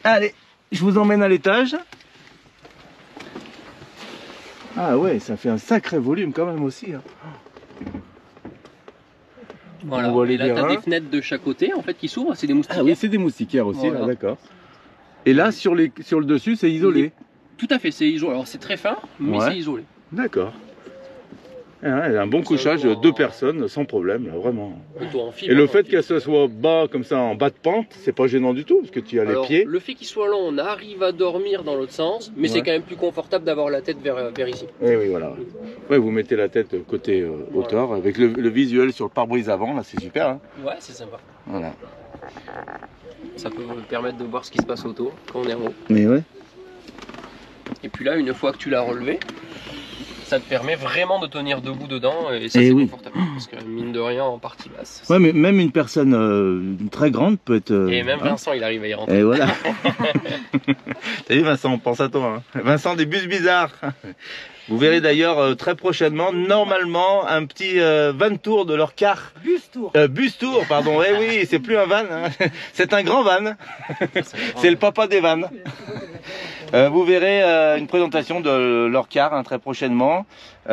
Speaker 3: Allez, je vous emmène à l'étage. Ah ouais, ça fait un sacré volume quand même aussi. Hein.
Speaker 4: Voilà.
Speaker 3: On voit les
Speaker 4: Et là, t'as
Speaker 3: vérins.
Speaker 4: des fenêtres de chaque côté en fait qui s'ouvrent, c'est des moustiquaires.
Speaker 3: Ah oui, c'est des moustiquaires aussi,
Speaker 4: Voilà.
Speaker 3: là, d'accord. Et là, sur le dessus, c'est isolé.
Speaker 4: Tout à fait, c'est isolé. Alors c'est très fin, mais
Speaker 3: Ouais.
Speaker 4: c'est isolé.
Speaker 3: D'accord. Ah ouais, un bon couchage,
Speaker 4: doit-
Speaker 3: 2 personnes, sans problème, là, vraiment.
Speaker 4: Plutôt en fibre,
Speaker 3: Et le
Speaker 4: hein,
Speaker 3: fait
Speaker 4: en fibre.
Speaker 3: qu'elle se soit bas, comme ça, en bas de pente, c'est pas gênant du tout, parce que tu as les
Speaker 4: Alors,
Speaker 3: pieds.
Speaker 4: le fait qu'il soit long, on arrive à dormir dans l'autre sens, mais
Speaker 3: Ouais.
Speaker 4: c'est quand même plus confortable d'avoir la tête vers ici.
Speaker 3: Oui, oui, voilà. Ouais, vous mettez la tête côté hauteur, avec le visuel sur le pare-brise avant, là, c'est super. Hein.
Speaker 4: Ouais, c'est sympa.
Speaker 3: Voilà.
Speaker 4: Ça peut vous permettre de voir ce qui se passe autour quand on est en haut.
Speaker 3: Mais ouais.
Speaker 4: Et puis là, une fois que tu l'as relevé, ça te permet vraiment de tenir debout dedans et ça
Speaker 3: Eh
Speaker 4: c'est
Speaker 3: oui.
Speaker 4: confortable. Parce que mine de rien, en partie basse.
Speaker 3: Ouais, mais même une personne très grande peut être.
Speaker 4: Et même
Speaker 3: hein.
Speaker 4: Vincent, il arrive à y rentrer.
Speaker 3: Et voilà. T'as vu Vincent, on pense à toi. Hein. Vincent des bus bizarres. Vous verrez d'ailleurs très prochainement, normalement, un petit van tour de leur car.
Speaker 1: Bus tour.
Speaker 3: Bus tour, pardon. Eh oui, c'est plus un van, hein. C'est un grand van. C'est le papa des vannes. Vous verrez une présentation de leur car hein, très prochainement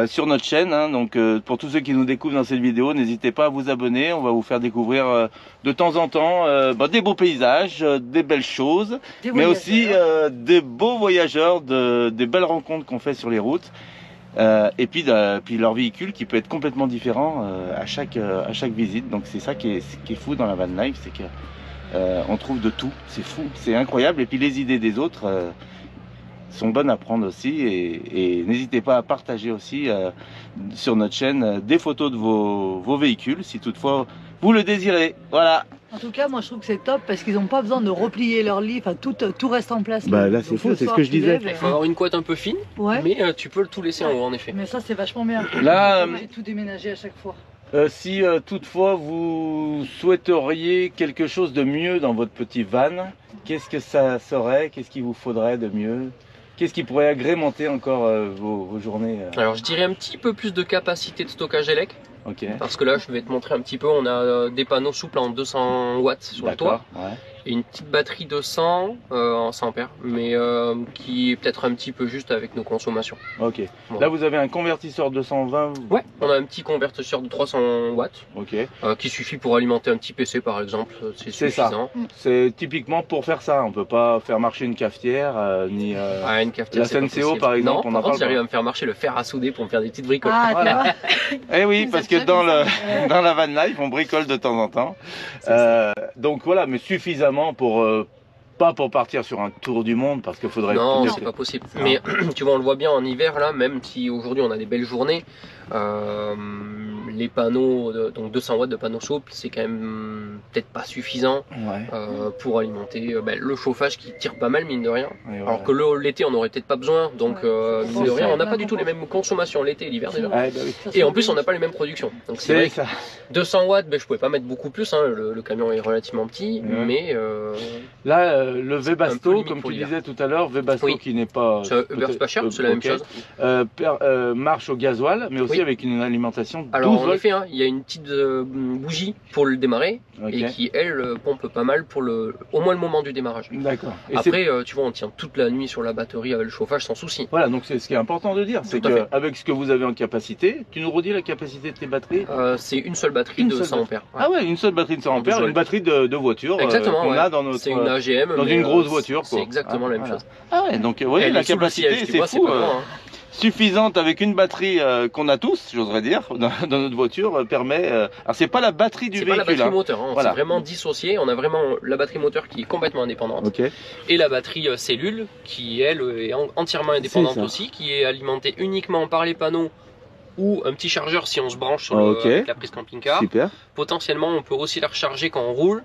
Speaker 3: sur notre chaîne. Hein. Donc pour tous ceux qui nous découvrent dans cette vidéo, n'hésitez pas à vous abonner. On va vous faire découvrir de temps en temps des beaux paysages, des belles choses,
Speaker 1: Des
Speaker 3: mais aussi
Speaker 1: voyageurs.
Speaker 3: des beaux voyageurs, des belles rencontres qu'on fait sur les routes. Et puis leur véhicule qui peut être complètement différent à chaque visite. Donc c'est ça qui est fou dans la van life, c'est que on trouve de tout. C'est fou, c'est incroyable. Et puis les idées des autres sont bonnes à prendre aussi. Et n'hésitez pas à partager aussi sur notre chaîne des photos de vos véhicules si toutefois vous le désirez. Voilà.
Speaker 1: En tout cas, moi je trouve que c'est top parce qu'ils n'ont pas besoin de replier leur lit. Enfin, tout reste en place.
Speaker 3: Bah, là, c'est
Speaker 1: Donc,
Speaker 3: fou,
Speaker 1: le
Speaker 3: c'est ce
Speaker 1: soir,
Speaker 3: que je
Speaker 1: tu
Speaker 3: disais.
Speaker 1: lèves,
Speaker 4: Il faut avoir une couette un peu fine,
Speaker 1: Ouais.
Speaker 4: mais tu peux tout laisser en haut en effet.
Speaker 1: Mais ça, c'est vachement bien.
Speaker 3: Là,
Speaker 1: J'ai tout déménagé à chaque fois.
Speaker 3: Si toutefois vous souhaiteriez quelque chose de mieux dans votre petit van, qu'est-ce que ça serait? Qu'est-ce qu'il vous faudrait de mieux? Qu'est-ce qui pourrait agrémenter encore vos journées
Speaker 4: Alors je dirais un petit peu plus de capacité de stockage élec,
Speaker 3: Ok.
Speaker 4: parce que là je vais te montrer un petit peu, on a des panneaux souples en 200 watts sur le toit.
Speaker 3: D'accord. Ouais.
Speaker 4: Et une petite batterie de 100 en 100 ampères, mais qui est peut-être un petit peu juste avec nos consommations.
Speaker 3: Ok.
Speaker 4: Voilà.
Speaker 3: Là vous avez un convertisseur 220.
Speaker 4: Ouais, on a un petit convertisseur de 300 watts
Speaker 3: Ok.
Speaker 4: qui suffit pour alimenter un petit PC par exemple, c'est
Speaker 3: C'est ça.
Speaker 4: suffisant.
Speaker 3: C'est typiquement pour faire ça. On peut pas faire marcher une cafetière ni.
Speaker 4: Ah, une cafetière,
Speaker 3: la
Speaker 4: c'est pas
Speaker 3: SNCO,
Speaker 4: possible.
Speaker 3: par exemple,
Speaker 4: Non,
Speaker 3: on en
Speaker 4: par
Speaker 3: parle
Speaker 4: contre j'arrive
Speaker 3: pas.
Speaker 4: à me faire marcher le fer à souder pour me faire des petites bricoles.
Speaker 1: Ah, tu
Speaker 3: Voilà.
Speaker 1: vois.
Speaker 3: Eh oui,
Speaker 1: Vous
Speaker 3: parce
Speaker 1: êtes
Speaker 3: que
Speaker 1: très
Speaker 3: dans
Speaker 1: bizarre.
Speaker 3: dans la van life, on bricole de temps en temps. Donc voilà, mais suffisamment pour pas pour partir sur un tour du monde, parce qu'il faudrait.
Speaker 4: Non,
Speaker 3: peut-être-
Speaker 4: c'est pas possible.
Speaker 3: Non.
Speaker 4: Mais tu vois, on le voit bien en hiver là, même si aujourd'hui on a des belles journées, les panneaux, donc 200 watts de panneaux souples, c'est quand même peut-être pas suffisant
Speaker 3: Ouais.
Speaker 4: pour alimenter le chauffage qui tire pas mal mine de rien.
Speaker 3: Et voilà.
Speaker 4: Alors que l'été on aurait peut-être pas besoin, donc
Speaker 1: Ouais.
Speaker 4: mine de rien on n'a pas du tout les mêmes consommations l'été et l'hiver déjà.
Speaker 3: Ouais, bah oui.
Speaker 4: Et en plus on n'a pas les mêmes productions. Donc c'est vrai
Speaker 3: C'est
Speaker 4: que
Speaker 3: ça.
Speaker 4: 200 watts, je pouvais pas mettre beaucoup plus, hein, le camion est relativement petit,
Speaker 3: Ouais.
Speaker 4: mais
Speaker 3: Là, le
Speaker 4: un peu
Speaker 3: Webasto,
Speaker 4: limite
Speaker 3: comme
Speaker 4: pour
Speaker 3: tu
Speaker 4: l'hiver.
Speaker 3: disais tout à l'heure, Webasto
Speaker 4: Oui.
Speaker 3: qui n'est pas.
Speaker 4: c'est Uber
Speaker 3: peut-être-
Speaker 4: pas cher, c'est la même
Speaker 3: ok.
Speaker 4: chose.
Speaker 3: Marche au gasoil, mais aussi
Speaker 4: Oui.
Speaker 3: avec une alimentation
Speaker 4: Alors Alors,
Speaker 3: 12
Speaker 4: en
Speaker 3: volts.
Speaker 4: effet, hein, il y a une petite bougie pour le démarrer
Speaker 3: Ok.
Speaker 4: et qui, elle, pompe pas mal pour au moins le moment du démarrage.
Speaker 3: D'accord. Et c'est-
Speaker 4: Après, tu vois, on tient toute la nuit sur la batterie avec le chauffage sans souci.
Speaker 3: voilà, donc c'est ce qui est important de dire, c'est
Speaker 4: Tout à fait.
Speaker 3: qu'avec ce que vous avez en capacité, tu nous redis la capacité de tes batteries.
Speaker 4: C'est une seule batterie
Speaker 3: Une
Speaker 4: de
Speaker 3: seule
Speaker 4: 100 ampères. Ouais.
Speaker 3: Ah ouais, une seule batterie de 100 ampères,
Speaker 4: 12
Speaker 3: une batterie de voiture
Speaker 4: Exactement,
Speaker 3: qu'on
Speaker 4: ouais.
Speaker 3: a dans notre.
Speaker 4: C'est une AGM.
Speaker 3: dans
Speaker 4: mais,
Speaker 3: une grosse voiture,
Speaker 4: C'est
Speaker 3: quoi.
Speaker 4: exactement la même
Speaker 3: Voilà.
Speaker 4: chose.
Speaker 3: Ah ouais, donc vous voyez,
Speaker 4: Elle
Speaker 3: la
Speaker 4: est sous le
Speaker 3: capacité,
Speaker 4: siège, tu
Speaker 3: c'est
Speaker 4: vois,
Speaker 3: fou.
Speaker 4: pas grand, hein.
Speaker 3: Suffisante avec une batterie qu'on a tous, j'oserais dire, dans notre voiture, permet. Alors c'est pas la batterie du
Speaker 4: C'est pas la
Speaker 3: véhicule.
Speaker 4: batterie
Speaker 3: hein.
Speaker 4: moteur, hein.
Speaker 3: Voilà.
Speaker 4: C'est vraiment dissocié. On a vraiment la batterie moteur qui est complètement indépendante
Speaker 3: Ok.
Speaker 4: et la batterie cellule qui, elle, est entièrement indépendante
Speaker 3: C'est ça.
Speaker 4: aussi, qui est alimentée uniquement par les panneaux ou un petit chargeur si on se branche sur
Speaker 3: Ok.
Speaker 4: avec la prise camping-car.
Speaker 3: Super.
Speaker 4: Potentiellement, on peut aussi la recharger quand on roule,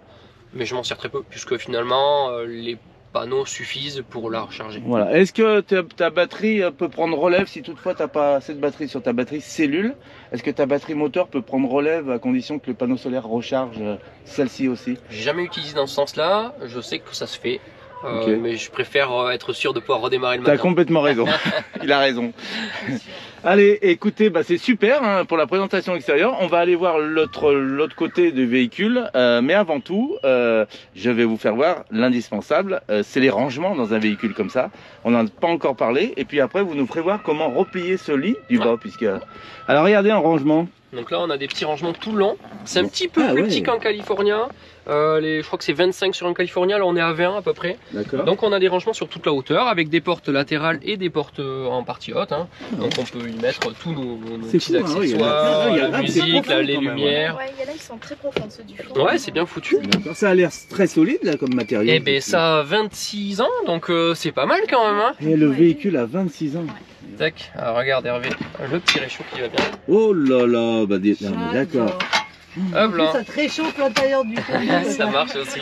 Speaker 4: mais je m'en sers très peu puisque finalement, les panneaux suffisent pour la recharger.
Speaker 3: Voilà. Est-ce que ta batterie peut prendre relève si toutefois tu n'as pas assez de batterie sur ta batterie cellule? Est-ce que ta batterie moteur peut prendre relève à condition que le panneau solaire recharge celle-ci aussi?
Speaker 4: J'ai jamais utilisé dans ce sens-là, je sais que ça se fait,
Speaker 3: Ok.
Speaker 4: mais je préfère être sûr de pouvoir redémarrer le
Speaker 3: T'as
Speaker 4: matin.
Speaker 3: complètement raison. Il a raison. Allez, écoutez, bah c'est super hein, pour la présentation extérieure. On va aller voir l'autre côté du véhicule, mais avant tout, je vais vous faire voir l'indispensable. C'est les rangements dans un véhicule comme ça. On n'en a pas encore parlé. Et puis après, vous nous ferez voir comment replier ce lit du bas, puisque. Alors regardez un rangement.
Speaker 4: Donc là, on a des petits rangements tout le long. C'est un petit peu
Speaker 3: Ah
Speaker 4: plus
Speaker 3: ouais.
Speaker 4: petit qu'en California. Je crois que c'est 25 sur un California, là on est à 20 à peu près.
Speaker 3: D'accord.
Speaker 4: Donc on a des rangements sur toute la hauteur avec des portes latérales et des portes en partie haute. Hein. Donc on peut y mettre tous nos
Speaker 3: C'est
Speaker 4: petits
Speaker 3: fou, hein, oui,
Speaker 4: accessoires,
Speaker 3: il y a
Speaker 4: la
Speaker 3: c'est
Speaker 4: musique,
Speaker 3: profond,
Speaker 4: les
Speaker 3: quand même,
Speaker 4: lumières.
Speaker 5: Ouais, il y en a, ils sont très profonds, ceux du fond.
Speaker 4: Ouais, c'est bien foutu.
Speaker 3: D'accord. Ça a l'air très solide là comme matériel.
Speaker 4: Et ben ça a 26 ans, donc c'est pas mal quand même. Hein.
Speaker 3: Et le véhicule a 26 ans.
Speaker 4: Tac, alors regarde Hervé, le petit réchaud qui va bien.
Speaker 3: Oh là là, bah d'accord.
Speaker 4: Hop là.
Speaker 1: Ça te réchauffe l'intérieur du camion.
Speaker 4: Ça marche aussi.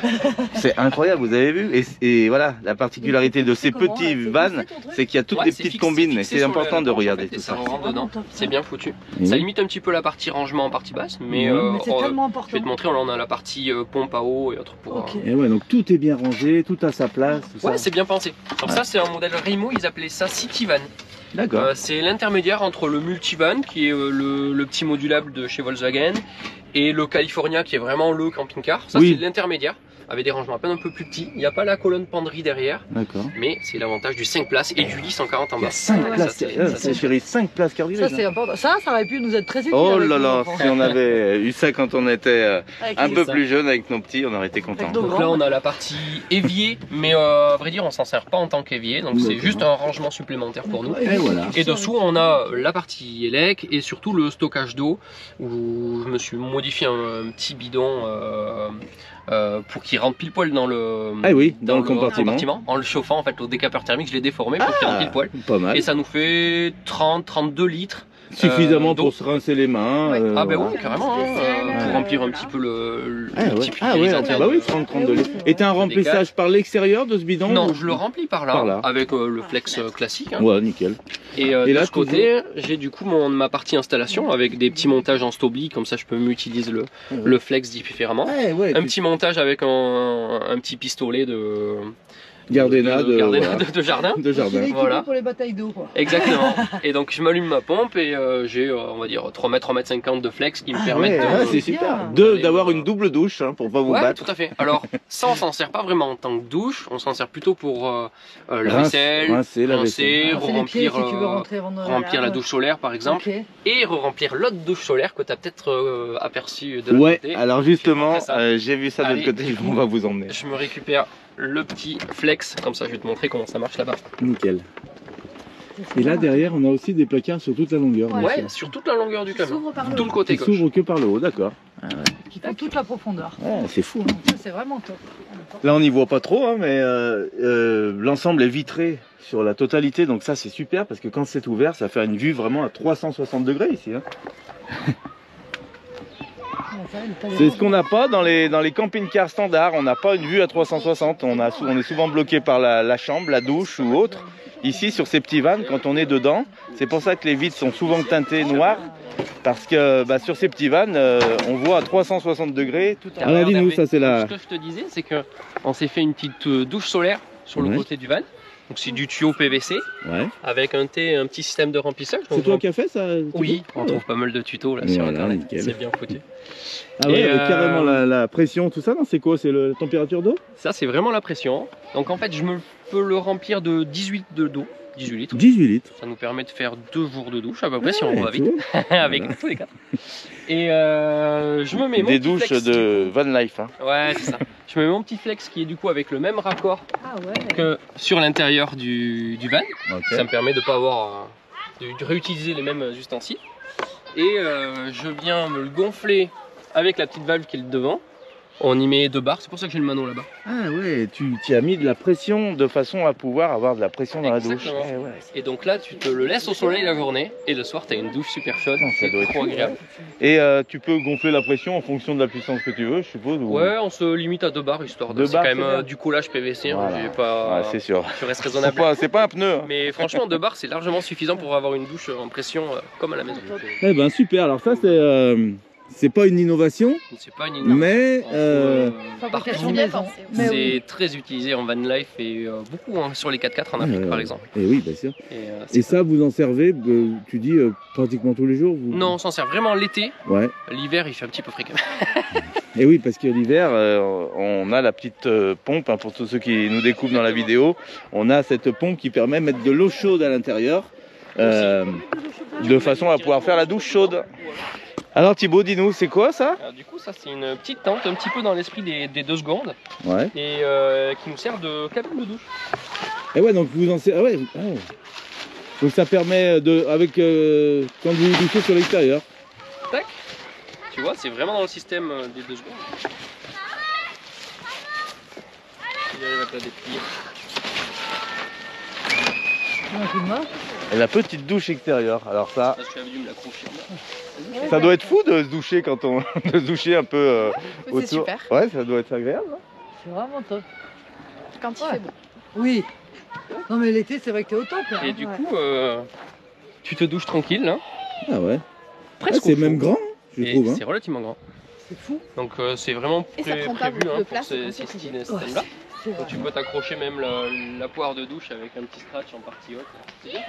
Speaker 3: C'est incroyable, vous avez vu et voilà, la particularité de ces petits vannes, c'est qu'il y a toutes
Speaker 4: Ouais,
Speaker 3: des
Speaker 4: c'est
Speaker 3: petites
Speaker 4: fixé-
Speaker 3: combines et
Speaker 4: fixé
Speaker 3: c'est
Speaker 4: sur
Speaker 3: important
Speaker 4: le
Speaker 3: de
Speaker 4: planche,
Speaker 3: regarder
Speaker 4: en fait, et
Speaker 3: tout
Speaker 4: ça
Speaker 3: ça.
Speaker 4: rentre dedans. C'est bien foutu.
Speaker 3: Oui.
Speaker 4: Ça limite un petit peu la partie rangement en partie basse, mais,
Speaker 3: Mhm.
Speaker 1: Mais c'est tellement important.
Speaker 4: je vais te montrer, là on a la partie pompe à eau et autres pour.
Speaker 1: Ok.
Speaker 3: Et ouais, donc tout est bien rangé, tout à sa place. Tout
Speaker 4: Ouais,
Speaker 3: ça.
Speaker 4: c'est bien pensé. Alors ça c'est un modèle Rimo, ils appelaient ça Cityvan.
Speaker 3: D'accord.
Speaker 4: C'est l'intermédiaire entre le Multivan qui est le petit modulable de chez Volkswagen et le California qui est vraiment le camping-car. Ça
Speaker 3: Oui.
Speaker 4: c'est l'intermédiaire avec des rangements à peine un peu plus petits. Il n'y a pas la colonne penderie derrière,
Speaker 3: D'accord.
Speaker 4: mais c'est l'avantage du 5 places et du lit 140 en
Speaker 3: Il y
Speaker 4: bas.
Speaker 3: a 5
Speaker 1: Ouais,
Speaker 3: places,
Speaker 4: ça, c'est-
Speaker 3: c'est chérie, 5 places carburant.
Speaker 1: Ça, c'est important. Ça aurait pu nous être très utile.
Speaker 3: Oh
Speaker 1: avec
Speaker 3: là
Speaker 1: nos
Speaker 3: là,
Speaker 1: enfants.
Speaker 3: si on avait eu ça quand on était
Speaker 1: Avec
Speaker 3: un
Speaker 1: les-
Speaker 3: peu
Speaker 4: ça.
Speaker 3: plus jeune avec nos petits, on aurait été contents.
Speaker 1: Avec nos
Speaker 4: Donc là on a la partie évier, mais à vrai dire on s'en sert pas en tant qu'évier, donc c'est
Speaker 3: D'accord.
Speaker 4: juste un rangement supplémentaire pour nous.
Speaker 3: Et voilà.
Speaker 4: Et dessous on a la partie élec et surtout le stockage d'eau où je me suis modifié un petit bidon pour qu'il rentre pile poil dans le,
Speaker 3: Ah oui, dans le compartiment.
Speaker 4: en le chauffant en fait au décapeur thermique, je l'ai déformé pour qu'il rentre pile poil.
Speaker 3: Pas mal.
Speaker 4: Et ça nous fait 30-32 litres.
Speaker 3: Suffisamment
Speaker 4: d'eau.
Speaker 3: pour se rincer les mains.
Speaker 1: Ouais.
Speaker 4: Ah ben
Speaker 3: voilà.
Speaker 4: oui, carrément, hein, pour remplir un petit peu le
Speaker 3: Ah
Speaker 4: petit
Speaker 3: ouais, ah ouais,
Speaker 4: pulvérisateur
Speaker 3: bah oui,
Speaker 4: de-
Speaker 3: 30-32 litres. Et t'as un remplissage par l'extérieur de ce bidon
Speaker 4: Non,
Speaker 3: ou-
Speaker 4: je le remplis par
Speaker 3: Par là.
Speaker 4: là, avec le flex classique. Hein.
Speaker 3: Ouais, nickel.
Speaker 4: Et,
Speaker 3: Et
Speaker 4: de
Speaker 3: là,
Speaker 4: ce côté, j'ai du coup ma partie installation avec des petits montages en stobli, comme ça je peux m'utiliser le flex différemment.
Speaker 3: Ouais, ouais.
Speaker 4: Un petit montage avec un petit pistolet de
Speaker 3: Gardena de,
Speaker 4: Gardena
Speaker 3: voilà,
Speaker 4: de jardin.
Speaker 3: de
Speaker 1: Il est
Speaker 3: jardin.
Speaker 1: équipé
Speaker 4: Voilà.
Speaker 1: pour les batailles d'eau, quoi.
Speaker 4: Exactement. Et donc je m'allume ma pompe et j'ai on va dire 3 mètres 50 de flex qui me
Speaker 3: Ah
Speaker 4: permettent
Speaker 3: ouais,
Speaker 4: de...
Speaker 3: ah, c'est
Speaker 1: Bien.
Speaker 3: super.
Speaker 4: D'aller,
Speaker 3: D'avoir une double douche hein, pour pas vous
Speaker 4: Ouais,
Speaker 3: battre.
Speaker 4: tout à fait. Alors, ça, on s'en sert pas vraiment en tant que douche, on s'en sert plutôt pour la
Speaker 3: Rince-
Speaker 4: vaisselle,
Speaker 3: rincer la
Speaker 4: rincer,
Speaker 3: vaisselle.
Speaker 1: Alors, c'est les pieds
Speaker 4: remplir,
Speaker 1: si tu veux rentrer en
Speaker 4: remplir la douche solaire par exemple,
Speaker 1: Ok.
Speaker 4: et remplir l'autre douche solaire que tu as peut-être aperçu de l'autre
Speaker 3: Ouais,
Speaker 4: côté.
Speaker 3: alors justement,
Speaker 4: Je vais montrer ça.
Speaker 3: j'ai vu ça de
Speaker 4: Allez,
Speaker 3: l'autre côté, on va vous emmener.
Speaker 4: Je me récupère le petit flex, comme ça je vais te montrer comment ça marche là-bas.
Speaker 3: Nickel. Et là derrière, on a aussi des placards sur toute la longueur. bien
Speaker 4: Ouais,
Speaker 3: sûr.
Speaker 4: sur toute la longueur du
Speaker 5: Qui
Speaker 4: camion,
Speaker 5: s'ouvre par le
Speaker 4: tout
Speaker 5: haut.
Speaker 4: le côté
Speaker 3: Qui
Speaker 4: gauche.
Speaker 3: s'ouvre que par le haut, d'accord.
Speaker 1: Qui fait toute la profondeur.
Speaker 3: Ouais, c'est fou. Hein.
Speaker 1: Ça, c'est vraiment top.
Speaker 3: Là, on n'y voit pas trop, hein, mais l'ensemble est vitré sur la totalité, donc ça c'est super parce que quand c'est ouvert, ça fait une vue vraiment à 360 degrés ici. Hein. C'est ce qu'on n'a pas dans les camping-cars standards. On n'a pas une vue à 360. On est souvent bloqué par la chambre, la douche ou autre. Ici, sur ces petits vannes, quand on est dedans, c'est pour ça que les vitres sont souvent teintées noires. Parce que sur ces petits vannes, on voit à 360 degrés. Tout
Speaker 4: Alors,
Speaker 3: Alors dis-nous,
Speaker 4: Hervé,
Speaker 3: ça c'est la...
Speaker 4: Ce que je te disais, c'est que on s'est fait une petite douche solaire sur le
Speaker 3: Ouais.
Speaker 4: côté du van. Donc c'est du tuyau PVC
Speaker 3: Ouais.
Speaker 4: avec un petit système de remplissage.
Speaker 3: C'est
Speaker 4: Donc,
Speaker 3: toi qui as fait ça?
Speaker 4: Oui, on trouve pas mal de tutos là sur
Speaker 3: Voilà,
Speaker 4: internet.
Speaker 3: nickel.
Speaker 4: C'est bien foutu.
Speaker 3: Ah ouais,
Speaker 4: Et,
Speaker 3: avec carrément la pression, tout ça, non? C'est quoi? C'est la température d'eau?
Speaker 4: Ça c'est vraiment la pression. Donc en fait je peux le remplir de 18 d'eau, 18 litres.
Speaker 3: 18 litres.
Speaker 4: Ça nous permet de faire 2 jours de douche à peu près si on
Speaker 3: Ouais,
Speaker 4: va
Speaker 3: tu
Speaker 4: vite.
Speaker 3: vois.
Speaker 4: Avec
Speaker 3: Voilà.
Speaker 4: tous les cas. Et je me mets mon
Speaker 3: Des
Speaker 4: petit
Speaker 3: douches
Speaker 4: flex,
Speaker 3: de Van Life. Hein.
Speaker 4: Ouais, c'est ça. Je me mets mon petit flex qui est du coup avec le même raccord
Speaker 1: Ah ouais.
Speaker 4: que sur l'intérieur du van.
Speaker 3: Ok.
Speaker 4: Ça me permet de pas avoir de réutiliser les mêmes ustensiles. Et je viens me le gonfler avec la petite valve qui est devant. On y met 2 barres, c'est pour ça que j'ai le Manon là-bas.
Speaker 3: Ah ouais, tu as mis de la pression de façon à pouvoir avoir de la pression dans la douche.
Speaker 4: Exactement.
Speaker 3: Eh ouais.
Speaker 4: Et donc là, tu te le laisses au soleil la journée et le soir, tu as une douche super chaude.
Speaker 3: Ah, ça doit
Speaker 4: C'est
Speaker 3: être
Speaker 4: trop
Speaker 3: fou,
Speaker 4: agréable.
Speaker 3: Et tu peux gonfler la pression en fonction de la puissance que tu veux, je suppose. Ou...
Speaker 4: Ouais, on se limite à 2 barres histoire de.
Speaker 3: 2
Speaker 4: C'est
Speaker 3: barres,
Speaker 4: quand
Speaker 3: c'est
Speaker 4: même
Speaker 3: bien.
Speaker 4: du collage PVC. Hein,
Speaker 3: Voilà.
Speaker 4: j'ai pas.
Speaker 3: Ouais, c'est sûr.
Speaker 4: Je reste
Speaker 3: C'est
Speaker 4: raisonnable.
Speaker 3: pas un pneu. Hein.
Speaker 4: Mais franchement, 2 barres, c'est largement suffisant pour avoir une douche en pression comme à la maison.
Speaker 3: Eh ben super, alors ça c'est pas une innovation,
Speaker 4: C'est pas une innovation.
Speaker 3: mais
Speaker 1: Fabrication
Speaker 5: C'est bien
Speaker 1: maison.
Speaker 5: pensé, ouais.
Speaker 1: Mais
Speaker 4: C'est
Speaker 1: oui.
Speaker 4: très utilisé en van life et beaucoup hein, sur les 4x4 en Afrique par exemple.
Speaker 3: Et oui, bien sûr.
Speaker 4: Et,
Speaker 3: Et ça, vous en servez, tu dis, pratiquement tous les jours vous...
Speaker 4: non, on s'en sert vraiment l'été.
Speaker 3: Ouais.
Speaker 4: L'hiver, il fait un petit peu fréquent.
Speaker 3: Et oui, parce que l'hiver, on a la petite pompe, hein, pour tous ceux qui nous découvrent dans la vidéo, on a cette pompe qui permet de mettre de l'eau chaude à l'intérieur, de façon à pouvoir faire la douche chaude. Alors Thibaut, dis-nous, c'est quoi ça?
Speaker 4: Alors, du coup, ça c'est une petite tente, un petit peu dans l'esprit des 2 secondes,
Speaker 3: Ouais.
Speaker 4: et qui nous sert de cabine de douche.
Speaker 3: Et ouais, donc vous en servez... Ah ouais. Ah ouais. Donc ça permet de... avec quand vous douchez sur l'extérieur.
Speaker 4: Tac. Tu vois, c'est vraiment dans le système des 2 secondes. Il arrive à te la déplier.
Speaker 1: Un coup de main.
Speaker 3: Et la petite douche extérieure. Alors ça,
Speaker 4: Parce que j'avais dû me l'accrocher.
Speaker 3: ça doit être fou de se doucher quand on... de se doucher un peu
Speaker 5: C'est
Speaker 3: autour.
Speaker 5: super.
Speaker 3: Ouais, ça doit être agréable. Hein.
Speaker 1: C'est vraiment top.
Speaker 5: Quand il fait beau.
Speaker 1: Oui. Non mais l'été c'est vrai que t'es au top. Là.
Speaker 4: Et du
Speaker 1: Ouais.
Speaker 4: coup, tu te douches tranquille, hein.
Speaker 3: Ah ouais.
Speaker 4: Presque.
Speaker 3: c'est
Speaker 4: au
Speaker 3: même
Speaker 4: chaud.
Speaker 3: grand, je
Speaker 4: Et
Speaker 3: trouve. Hein.
Speaker 4: c'est relativement grand.
Speaker 1: C'est fou.
Speaker 4: Donc c'est vraiment
Speaker 5: Et ça prend pas
Speaker 4: prévu
Speaker 5: beaucoup de
Speaker 4: hein, pour
Speaker 5: place,
Speaker 4: ces
Speaker 5: donc c'est
Speaker 4: systèmes-là.
Speaker 1: C'est vrai.
Speaker 4: Donc tu peux t'accrocher même la poire de douche avec un petit scratch en partie haute. C'est bien.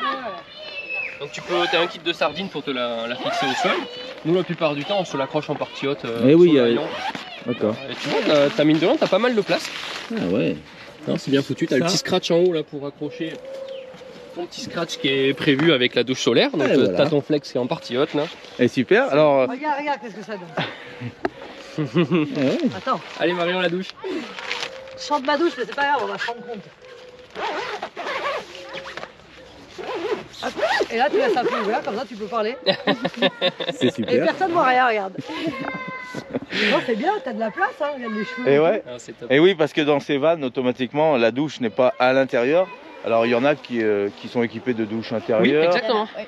Speaker 4: Donc tu as un kit de sardines pour te la fixer au sol. Nous la plupart du temps on se l'accroche en partie haute
Speaker 3: Eh oui,
Speaker 4: sur le rayon.
Speaker 3: D'accord.
Speaker 4: Et tu vois, t'as mine de rien, t'as pas mal de place.
Speaker 3: Ah ouais.
Speaker 4: Non, c'est bien foutu, t'as le
Speaker 3: Ça.
Speaker 4: petit scratch en haut là pour accrocher ton petit scratch qui est prévu avec la douche solaire. Donc
Speaker 3: Et voilà.
Speaker 4: t'as ton flex qui est en partie haute là.
Speaker 3: Et super. Alors,
Speaker 1: Regarde qu'est-ce que ça donne.
Speaker 3: ah ouais.
Speaker 1: Attends,
Speaker 4: Allez Marion la douche.
Speaker 1: je chante ma douche mais c'est pas grave, on va se rendre compte. Hop. Et là tu laisses un peu ouvert, comme ça tu peux parler.
Speaker 3: C'est
Speaker 1: Et
Speaker 3: super.
Speaker 1: personne ne voit rien, regarde. Non c'est bien, t'as de la place, hein, regarde les cheveux.
Speaker 3: Et ouais.
Speaker 4: Ah, c'est top.
Speaker 3: Et oui, parce que dans ces vannes, automatiquement, la douche n'est pas à l'intérieur. Alors il y en a qui sont équipés de douche
Speaker 4: Oui,
Speaker 3: intérieure.
Speaker 4: exactement.
Speaker 5: Ouais.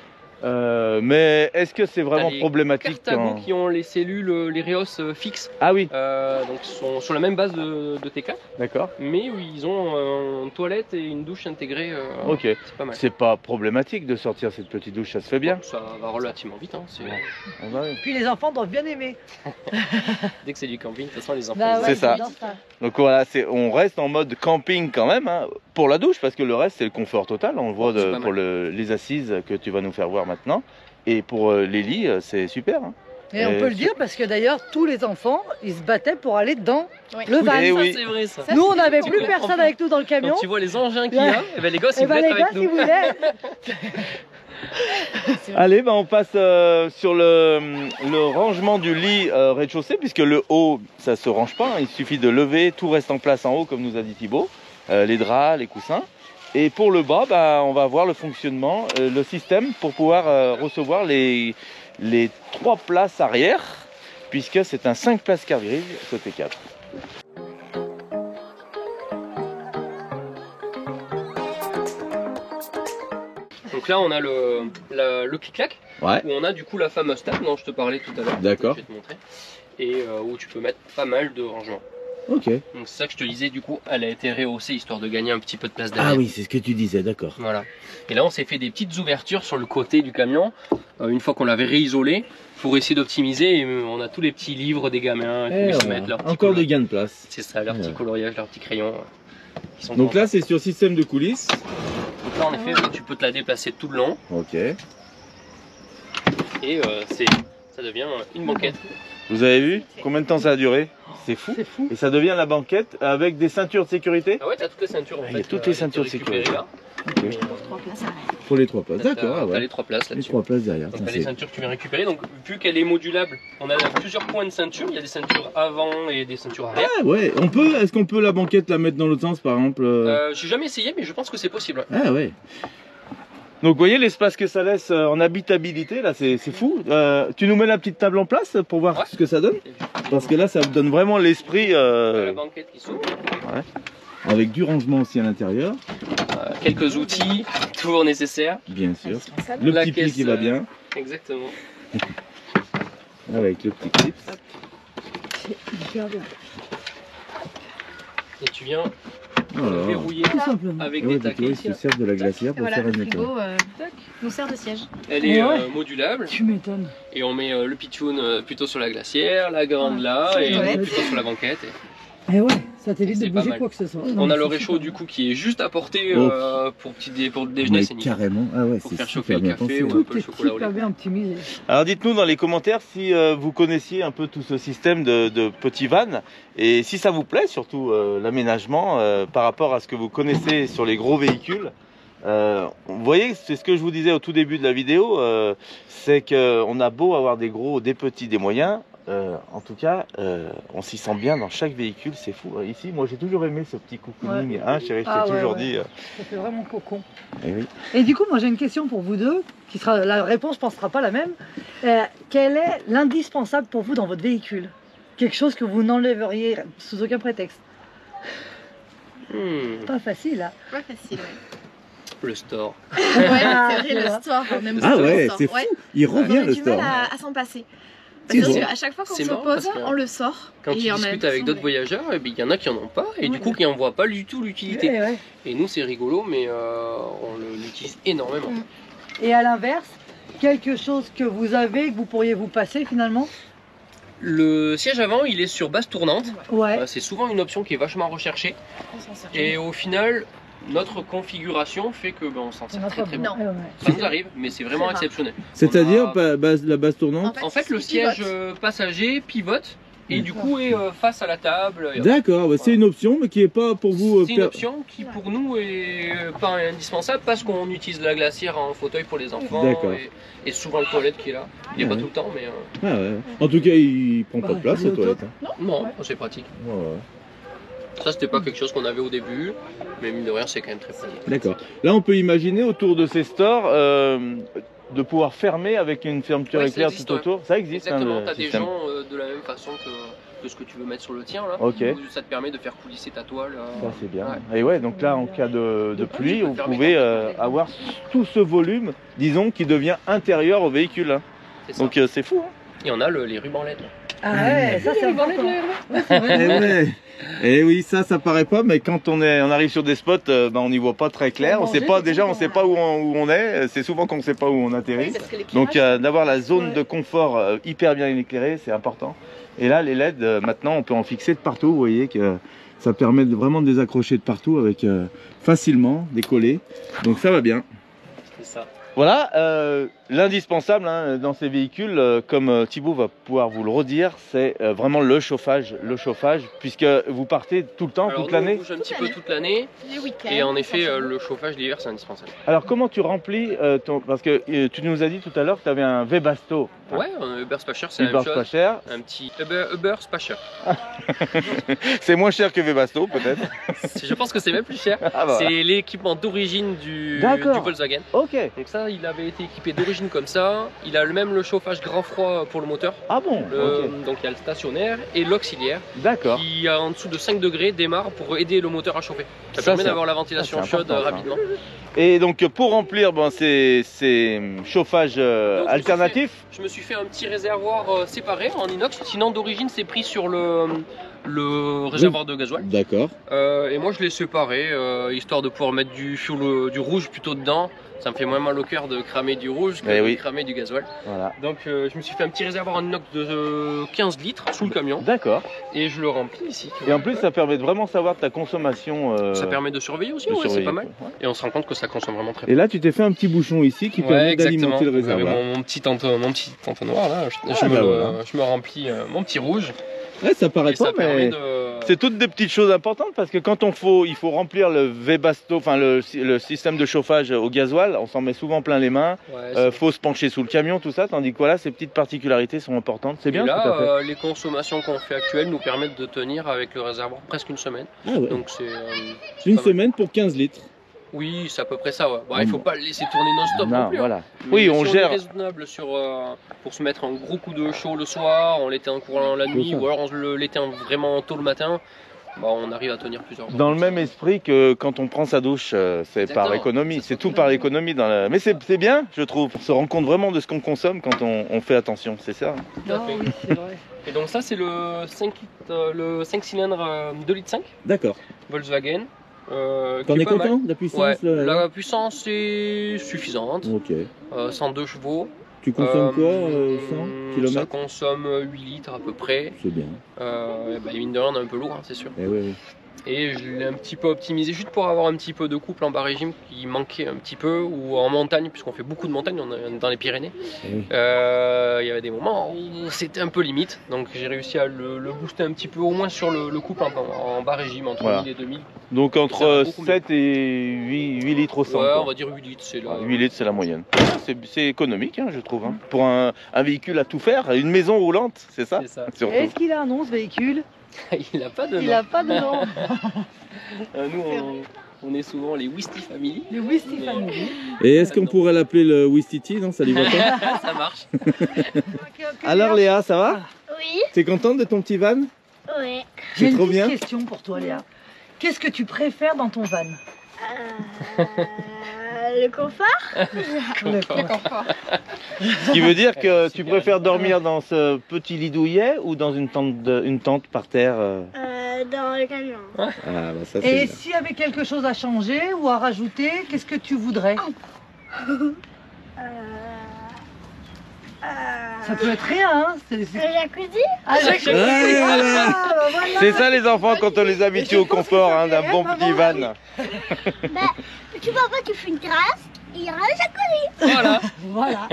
Speaker 3: Mais est-ce que c'est vraiment
Speaker 4: T'as les
Speaker 3: problématique
Speaker 4: Cartago
Speaker 3: quand...
Speaker 4: qui ont les cellules, les Rheos fixes,
Speaker 3: Ah oui,
Speaker 4: donc sont sur la même base de T4,
Speaker 3: d'accord.
Speaker 4: mais où ils ont une toilette et une douche intégrée.
Speaker 3: Ok.
Speaker 4: C'est pas mal.
Speaker 3: C'est pas problématique de sortir cette petite douche, ça se fait bien.
Speaker 4: Ça va relativement vite. Hein.
Speaker 3: Ah bah oui.
Speaker 1: Puis les enfants doivent bien aimer.
Speaker 4: Dès que c'est du camping, de toute façon, les enfants.
Speaker 1: Bah
Speaker 4: ils
Speaker 3: C'est
Speaker 1: ouais,
Speaker 3: ça.
Speaker 1: j'adore ça.
Speaker 3: Donc voilà, on reste en mode camping quand même, hein, pour la douche, parce que le reste c'est le confort total. On le voit
Speaker 4: C'est pas
Speaker 3: pour les assises que tu vas nous faire voir maintenant. Et pour les lits, c'est super. Hein.
Speaker 1: Et on peut le dire parce que d'ailleurs tous les enfants ils se battaient pour aller dans
Speaker 5: Oui.
Speaker 1: le van.
Speaker 3: Eh
Speaker 4: Ça,
Speaker 3: oui.
Speaker 4: c'est vrai ça.
Speaker 5: Ça,
Speaker 1: Nous on n'avait
Speaker 4: Tu
Speaker 1: plus
Speaker 4: comprends
Speaker 1: personne
Speaker 4: plus.
Speaker 1: avec nous dans le camion.
Speaker 4: Quand tu vois les engins qu'il y a, et ben les gosses
Speaker 1: Et
Speaker 4: ils
Speaker 1: ben
Speaker 4: veulent
Speaker 1: les
Speaker 4: être
Speaker 1: gars
Speaker 4: avec
Speaker 1: si
Speaker 4: nous.
Speaker 1: vous voulez.
Speaker 3: Allez, on passe sur le rangement du lit rez-de-chaussée, puisque le haut, ça se range pas. Hein, il suffit de lever, tout reste en place en haut, comme nous a dit Thibaut. Les draps, les coussins. Et pour le bas, on va voir le fonctionnement, le système pour pouvoir recevoir les 3 places arrière, puisque c'est un 5 places car grise côté 4.
Speaker 4: Donc là on a le clic-clac,
Speaker 3: Ouais,
Speaker 4: où on a du coup la fameuse table dont je te parlais tout à l'heure.
Speaker 3: d'accord.
Speaker 4: Je vais te montrer. Et où tu peux mettre pas mal de rangements.
Speaker 3: Ok.
Speaker 4: Donc c'est ça que je te disais, du coup, elle a été rehaussée histoire de gagner un petit peu de place derrière.
Speaker 3: Ah oui, c'est ce que tu disais, d'accord.
Speaker 4: Voilà. Et là, on s'est fait des petites ouvertures sur le côté du camion, une fois qu'on l'avait réisolé, pour essayer d'optimiser. Et on a tous les petits livres des gamins qui
Speaker 3: Et
Speaker 4: se
Speaker 3: voilà.
Speaker 4: mettent leur petit
Speaker 3: Encore
Speaker 4: colo-
Speaker 3: des gains de place.
Speaker 4: C'est ça, leur petit
Speaker 3: Ouais.
Speaker 4: coloriage, leur petit crayon. qui sont
Speaker 3: Donc là, c'est sur système de coulisses.
Speaker 4: Donc là, en effet, tu peux te la déplacer tout le long
Speaker 3: Ok.
Speaker 4: et ça devient une banquette.
Speaker 3: Vous avez vu combien de temps ça a duré? C'est fou.
Speaker 1: C'est fou.
Speaker 3: Et ça devient la banquette avec des ceintures de sécurité?
Speaker 4: Ah ouais, t'as toutes les ceintures en
Speaker 3: Il y a
Speaker 4: fait.
Speaker 3: toutes les ceintures de
Speaker 4: récupérées,
Speaker 3: sécurité.
Speaker 4: là.
Speaker 3: Ok.
Speaker 4: Mais,
Speaker 5: 3 places à
Speaker 3: Pour les 3 places. D'accord, ah
Speaker 4: T'as
Speaker 3: ouais.
Speaker 4: les 3 places
Speaker 3: Les
Speaker 4: là-dessus.
Speaker 3: 3 places derrière.
Speaker 4: Donc
Speaker 3: Tiens,
Speaker 4: t'as les
Speaker 3: c'est-
Speaker 4: ceintures que tu viens récupérer. Donc vu qu'elle est modulable, on a plusieurs points de ceinture. Il y a des ceintures avant et des ceintures arrière.
Speaker 3: Ah ouais, est-ce qu'on peut la banquette la mettre dans l'autre sens par exemple
Speaker 4: J'ai jamais essayé, mais je pense que c'est possible.
Speaker 3: Ah ouais. Donc vous voyez l'espace que ça laisse en habitabilité, là c'est fou. Tu nous mets la petite table en place pour voir
Speaker 4: Ouais.
Speaker 3: ce que ça donne? Parce que là ça donne vraiment l'esprit
Speaker 4: La banquette qui s'ouvre,
Speaker 3: avec du rangement aussi à l'intérieur,
Speaker 4: quelques outils, toujours nécessaires.
Speaker 3: bien sûr.
Speaker 5: Indispensable.
Speaker 3: Le
Speaker 4: La
Speaker 3: petit pli
Speaker 4: caisse,
Speaker 3: qui va bien,
Speaker 4: Exactement.
Speaker 3: avec le petit clip.
Speaker 1: Hyper bien.
Speaker 4: Et tu viens
Speaker 3: Oh là là.
Speaker 4: verrouiller
Speaker 1: Tout simplement.
Speaker 4: avec
Speaker 3: Et ouais,
Speaker 4: des
Speaker 3: donc, oui,
Speaker 4: taquets.
Speaker 3: ils se servent de la glacière
Speaker 5: Et
Speaker 3: pour
Speaker 5: voilà,
Speaker 3: faire
Speaker 5: le
Speaker 3: un nettoyage.
Speaker 5: frigo nous sert de siège.
Speaker 4: Elle est
Speaker 1: Ouais.
Speaker 4: modulable
Speaker 1: Tu m'étonnes.
Speaker 4: et on met le pitchoun plutôt sur la glacière, la grande là
Speaker 5: sur les
Speaker 4: et
Speaker 5: toilettes.
Speaker 4: plutôt sur la banquette.
Speaker 1: Et ouais, ça t'évite de
Speaker 4: C'est pas
Speaker 1: bouger
Speaker 4: mal.
Speaker 1: quoi que ce soit.
Speaker 4: On a le
Speaker 1: c'est
Speaker 4: réchaud
Speaker 1: super.
Speaker 4: du coup qui est juste à portée
Speaker 3: Oh.
Speaker 4: pour le déjeuner,
Speaker 3: Mais
Speaker 4: c'est nickel.
Speaker 3: carrément, ah ouais,
Speaker 4: Pour
Speaker 3: c'est
Speaker 4: faire
Speaker 3: super
Speaker 4: chauffer le
Speaker 3: bien
Speaker 4: café
Speaker 3: pensé.
Speaker 4: ou un
Speaker 1: Tout
Speaker 4: peu le
Speaker 1: est
Speaker 4: chocolat au lait.
Speaker 1: super bien optimisé.
Speaker 3: Alors dites-nous dans les commentaires si vous connaissiez un peu tout ce système de petits vannes et si ça vous plaît surtout l'aménagement par rapport à ce que vous connaissez sur les gros véhicules. Vous voyez, c'est ce que je vous disais au tout début de la vidéo, c'est qu'on a beau avoir des gros, des petits, des moyens, en tout cas, on s'y sent bien dans chaque véhicule, c'est fou. Ici, moi j'ai toujours aimé ce petit cocooning,
Speaker 1: Ouais.
Speaker 3: hein chérie, je t'ai
Speaker 1: Ah ouais,
Speaker 3: toujours
Speaker 1: ouais.
Speaker 3: dit.
Speaker 1: Ça fait vraiment cocon.
Speaker 3: Eh oui.
Speaker 1: Et du coup, moi j'ai une question pour vous deux, qui sera la réponse, je pense, sera pas la même. Quel est l'indispensable pour vous dans votre véhicule? Quelque chose que vous n'enlèveriez sous aucun prétexte. Pas facile, hein.
Speaker 5: Pas facile, ouais.
Speaker 4: Le store.
Speaker 5: Ouais, c'est
Speaker 1: Ah,
Speaker 5: vrai, le store. On aime
Speaker 3: Ah
Speaker 5: beaucoup
Speaker 3: ouais,
Speaker 5: le store.
Speaker 3: c'est fou,
Speaker 5: Ouais.
Speaker 3: il
Speaker 5: On
Speaker 3: revient
Speaker 5: a
Speaker 3: le
Speaker 5: du mal
Speaker 3: store.
Speaker 5: à s'en passer.
Speaker 3: C'est
Speaker 5: Parce que
Speaker 3: vrai.
Speaker 5: à chaque fois qu'on
Speaker 4: C'est
Speaker 5: se
Speaker 4: marrant
Speaker 5: pose,
Speaker 4: parce que
Speaker 5: on le sort.
Speaker 4: Quand tu
Speaker 5: Et on a
Speaker 4: discutes avec
Speaker 5: l'impression
Speaker 4: d'autres
Speaker 5: de-
Speaker 4: voyageurs, eh bien, il y en a qui en ont pas et du
Speaker 1: Ouais.
Speaker 4: coup qui en voient pas du tout l'utilité.
Speaker 1: Ouais, ouais.
Speaker 4: Et nous c'est rigolo mais on l'utilise énormément.
Speaker 1: Et à l'inverse, quelque chose que vous avez, que vous pourriez vous passer finalement?
Speaker 4: Le siège avant il est sur base tournante.
Speaker 1: Ouais.
Speaker 4: C'est souvent une option qui est vachement recherchée
Speaker 5: On s'en sort.
Speaker 4: et au final notre configuration fait que on s'en
Speaker 1: On
Speaker 4: sert
Speaker 1: a
Speaker 4: très
Speaker 1: pas
Speaker 4: très
Speaker 1: besoin.
Speaker 4: bien.
Speaker 1: Ouais, ouais.
Speaker 4: Ça nous arrive mais c'est vraiment
Speaker 5: C'est rare.
Speaker 4: exceptionnel.
Speaker 3: C'est-à-dire
Speaker 4: On a-
Speaker 3: la base tournante?
Speaker 4: En fait le
Speaker 5: il
Speaker 4: siège
Speaker 5: pivote.
Speaker 4: passager pivote et du coup est face à la table. Et
Speaker 3: D'accord, bah, c'est une option mais qui est pas pour vous.
Speaker 4: c'est une option qui pour nous est pas indispensable parce qu'on utilise la glacière en fauteuil pour les enfants
Speaker 3: D'accord.
Speaker 4: et souvent le toilette qui est là. Il est
Speaker 3: Ouais.
Speaker 4: pas tout le temps mais
Speaker 3: Ah ouais. En tout cas, il prend pas de
Speaker 1: Bah,
Speaker 3: place
Speaker 1: il est
Speaker 3: la
Speaker 1: au
Speaker 3: toilette.
Speaker 1: top.
Speaker 3: hein.
Speaker 4: non,
Speaker 1: Ouais.
Speaker 4: c'est pratique.
Speaker 3: Ouais, ouais.
Speaker 4: Ça c'était pas quelque chose qu'on avait au début mais mine de rien c'est quand même très pratique.
Speaker 3: D'accord. Là, on peut imaginer autour de ces stores de pouvoir fermer avec une fermeture
Speaker 4: Ouais, ça
Speaker 3: éclair
Speaker 4: existe,
Speaker 3: tout
Speaker 4: ouais.
Speaker 3: autour. Ça existe,
Speaker 4: Exactement,
Speaker 3: le
Speaker 4: t'as des
Speaker 3: système.
Speaker 4: gens de la même façon que ce que tu veux mettre sur le tien là.
Speaker 3: Ok.
Speaker 4: Ça te permet de faire coulisser ta toile.
Speaker 3: Ça c'est bien.
Speaker 4: Ouais.
Speaker 3: Et ouais, donc là en cas de pluie,
Speaker 4: tu peux
Speaker 3: vous
Speaker 4: fermer
Speaker 3: pouvez
Speaker 4: complètement.
Speaker 3: avoir tout ce volume, disons, qui devient intérieur au véhicule. hein.
Speaker 4: C'est ça.
Speaker 3: Donc c'est fou. hein.
Speaker 4: Et on a les rubans LED.
Speaker 1: Ah ouais, ça c'est important. Ouais, c'est vrai.
Speaker 3: Eh ouais. Et oui, ça paraît pas, mais quand on arrive sur des spots, on n'y voit pas très clair. On sait pas, déjà, on sait pas où on est. C'est souvent qu'on ne sait pas où on atterrit.
Speaker 5: Parce que
Speaker 3: Donc
Speaker 5: l'éclairage,
Speaker 3: d'avoir la zone
Speaker 1: Ouais.
Speaker 3: de confort hyper bien éclairée, c'est important. Et là, les LED, maintenant, on peut en fixer de partout. Vous voyez que ça permet vraiment de les accrocher de partout avec facilement, décoller. Donc ça va bien.
Speaker 4: C'est ça.
Speaker 3: Voilà, l'indispensable hein, dans ces véhicules, comme Thibaut va pouvoir vous le redire, c'est vraiment le chauffage, puisque vous partez tout le temps,
Speaker 4: Alors
Speaker 3: toute
Speaker 4: nous, on
Speaker 3: l'année.
Speaker 4: bouge un petit peu toute l'année
Speaker 5: les week-ends.
Speaker 4: et en effet
Speaker 5: essentiellement.
Speaker 4: le chauffage l'hiver c'est indispensable.
Speaker 3: Alors comment tu remplis ton... Parce que tu nous as dit tout à l'heure que tu avais un Webasto.
Speaker 4: Ouais, Uber Spasher c'est la
Speaker 3: Uber
Speaker 4: même chose.
Speaker 3: pas cher.
Speaker 4: Un petit Uber Spasher.
Speaker 3: C'est moins cher que Webasto peut-être.
Speaker 4: Je pense que c'est même plus cher.
Speaker 3: Ah bah.
Speaker 4: C'est l'équipement d'origine du
Speaker 3: D'accord.
Speaker 4: Volkswagen.
Speaker 3: Ok.
Speaker 4: Donc ça, il avait été équipé d'origine comme ça. Il a même le chauffage grand froid pour le moteur.
Speaker 3: Ah bon. Ok.
Speaker 4: Donc il y a le stationnaire et l'auxiliaire
Speaker 3: D'accord.
Speaker 4: qui en dessous de 5 degrés démarre pour aider le moteur à chauffer. Ça,
Speaker 3: Ça,
Speaker 4: permet
Speaker 3: c'est-
Speaker 4: d'avoir la ventilation
Speaker 3: ça, c'est
Speaker 4: chaude
Speaker 3: important, ça.
Speaker 4: rapidement.
Speaker 3: Et donc pour remplir ces chauffages
Speaker 4: Donc,
Speaker 3: alternatifs.
Speaker 4: Je me suis fait un petit réservoir séparé en inox. Sinon d'origine c'est pris sur le réservoir de gasoil.
Speaker 3: D'accord.
Speaker 4: Et moi je l'ai séparé histoire de pouvoir mettre du rouge plutôt dedans Ça me fait moins mal au cœur de cramer du rouge que
Speaker 3: Eh
Speaker 4: de
Speaker 3: oui.
Speaker 4: cramer du gasoil.
Speaker 3: Voilà.
Speaker 4: Donc je me suis fait un petit réservoir en inox de 15 litres sous le camion
Speaker 3: D'accord.
Speaker 4: et je le remplis ici.
Speaker 3: Et en plus, ça permet de vraiment savoir ta consommation.
Speaker 4: Ça permet de surveiller aussi,
Speaker 3: de
Speaker 4: ouais, c'est
Speaker 3: surveiller,
Speaker 4: pas mal.
Speaker 3: quoi. Ouais.
Speaker 4: Et on se rend compte que ça consomme vraiment très
Speaker 3: Et là, tu t'es fait un petit bouchon ici qui permet d'alimenter le
Speaker 4: Vous avez
Speaker 3: réservoir.
Speaker 4: mon petit entonnoir là, je me remplis mon petit rouge.
Speaker 3: Ouais, ça paraît
Speaker 4: Et ça
Speaker 3: pas,
Speaker 4: permet
Speaker 3: mais
Speaker 4: de...
Speaker 3: c'est toutes des petites choses importantes parce que quand il faut remplir le Webasto, enfin le système de chauffage au gasoil, on s'en met souvent plein les mains.
Speaker 4: Ouais,
Speaker 3: Faut se pencher sous le camion, tout ça, tandis que voilà, ces petites particularités sont importantes. C'est bien.
Speaker 4: Et là,
Speaker 3: tout à fait.
Speaker 4: les consommations qu'on fait actuelles nous permettent de tenir avec le réservoir presque une semaine.
Speaker 3: Ah ouais.
Speaker 4: Donc c'est
Speaker 3: Une
Speaker 4: pas mal.
Speaker 3: semaine pour 15 litres.
Speaker 4: Oui, c'est à peu près ça. Ouais. Bon, il faut pas le laisser tourner non-stop non,
Speaker 3: Non,
Speaker 4: plus.
Speaker 3: voilà.
Speaker 4: Mais
Speaker 3: Oui,
Speaker 4: si
Speaker 3: on
Speaker 4: est
Speaker 3: gère.
Speaker 4: raisonnable pour se mettre un gros coup de chaud le soir, on l'éteint en courant la nuit,
Speaker 3: ça.
Speaker 4: ou alors on l'éteint vraiment tôt le matin. Bah, on arrive à tenir plusieurs jours.
Speaker 3: Dans le même esprit que quand on prend sa douche, c'est par
Speaker 4: Exactement.
Speaker 3: économie.
Speaker 4: Ça
Speaker 3: C'est
Speaker 4: se
Speaker 3: tout
Speaker 4: retrouve
Speaker 3: par
Speaker 4: là.
Speaker 3: l'économie. Mais c'est bien, je trouve. On se rend compte vraiment de ce qu'on consomme quand on fait attention. C'est ça.
Speaker 4: Tout à
Speaker 1: Non,
Speaker 4: fait.
Speaker 1: oui, c'est vrai.
Speaker 4: Et donc ça c'est le 5 cylindres 2 litres 5
Speaker 3: D'accord.
Speaker 4: Volkswagen.
Speaker 3: T'en
Speaker 4: qui
Speaker 3: es
Speaker 4: pas mal.
Speaker 3: content de la puissance
Speaker 4: Ouais,
Speaker 3: là
Speaker 4: la puissance est suffisante.
Speaker 3: Ok.
Speaker 4: 102 chevaux.
Speaker 3: Tu consommes quoi 100
Speaker 4: Ça
Speaker 3: km?
Speaker 4: consomme 8 litres à peu près.
Speaker 3: C'est bien.
Speaker 4: Mine de rien, on est un peu lourd, hein, c'est sûr.
Speaker 3: Eh oui, oui.
Speaker 4: Et je l'ai un petit peu optimisé juste pour avoir un petit peu de couple en bas régime qui manquait un petit peu, ou en montagne, puisqu'on fait beaucoup de montagne, on est dans les Pyrénées.
Speaker 3: Eh oui.
Speaker 4: Il y avait des moments où c'était un peu limite, donc j'ai réussi à le booster un petit peu, au moins sur le couple en bas régime, entre
Speaker 3: Voilà.
Speaker 4: 1000 et 2000.
Speaker 3: Donc
Speaker 4: Ça
Speaker 3: entre
Speaker 4: va beaucoup
Speaker 3: 7 et 8 litres au 100.
Speaker 4: Ouais,
Speaker 3: quoi.
Speaker 4: on va dire 8 litres, c'est là.
Speaker 3: 8 litres, c'est la moyenne. C'est économique, hein, je trouve. Hein. Pour un véhicule à tout faire, une maison roulante, c'est ça,
Speaker 4: C'est ça.
Speaker 3: surtout.
Speaker 1: Est-ce qu'il a un nom ce véhicule?
Speaker 4: Il n'a pas de
Speaker 1: Il
Speaker 4: nom.
Speaker 1: n'a pas de nom.
Speaker 4: Nous, on est souvent les Wisty Family.
Speaker 1: Le Whisky Family.
Speaker 3: Et est-ce qu'on pourrait l'appeler le Wistiti? Non, ça lui va pas.
Speaker 4: Ça marche.
Speaker 3: Alors Léa, ça va?
Speaker 6: Oui,
Speaker 3: T'es contente de ton petit van?
Speaker 6: oui.
Speaker 1: J'ai
Speaker 3: C'est
Speaker 1: une
Speaker 3: trop
Speaker 1: petite
Speaker 3: bien.
Speaker 1: question pour toi, Léa. Qu'est-ce que tu préfères dans ton van?
Speaker 6: Le confort.
Speaker 1: Le confort.
Speaker 3: Ce qui veut dire que tu préfères dormir dans ce petit lit douillet ou dans une tente par terre
Speaker 6: Dans le camion.
Speaker 3: Ah, bah ça
Speaker 1: Et s'il y avait quelque chose à changer ou à rajouter, qu'est-ce que tu voudrais? Ça peut être rien, hein?
Speaker 6: Le jacuzzi.
Speaker 1: Avec
Speaker 3: Ouais, voilà.
Speaker 1: Ah, bah voilà.
Speaker 3: C'est ça les enfants quand on les habitue au confort hein, d'un bon petit van.
Speaker 6: Bah, tu vois pas, tu fais une terrasse et il y aura le jacuzzi.
Speaker 4: Voilà.
Speaker 1: Voilà.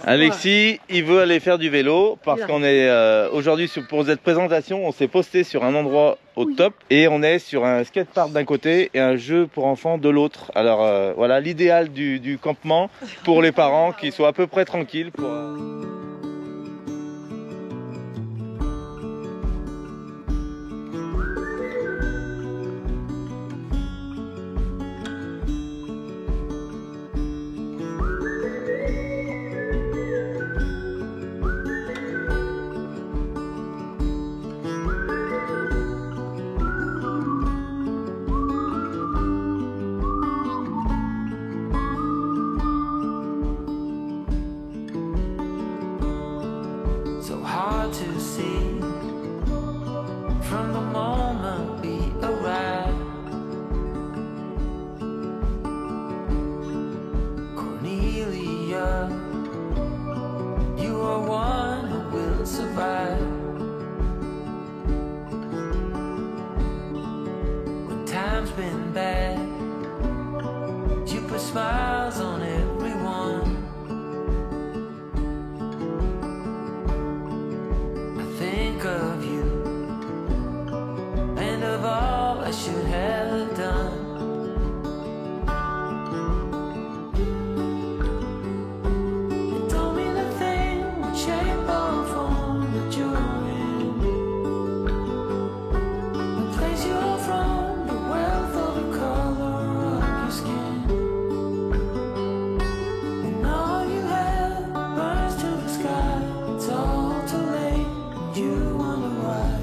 Speaker 3: Alexis, il veut aller faire du vélo parce
Speaker 1: Bien.
Speaker 3: qu'on est aujourd'hui pour cette présentation, on s'est posté sur un endroit au top et on est sur un skatepark d'un côté et un jeu pour enfants de l'autre. Alors voilà l'idéal du campement pour les parents qui soient à peu près tranquilles.
Speaker 7: So hard to see from the moment we arrive. Cornelia, you are one who will survive. When time's been bad, you put smiles on everyone. Think of you and of all I should have done. You told me the thing would shape or form that you're in, the place you're from, the wealth or the color of your skin, and all you have burns to the sky. It's all too late. You wonder why,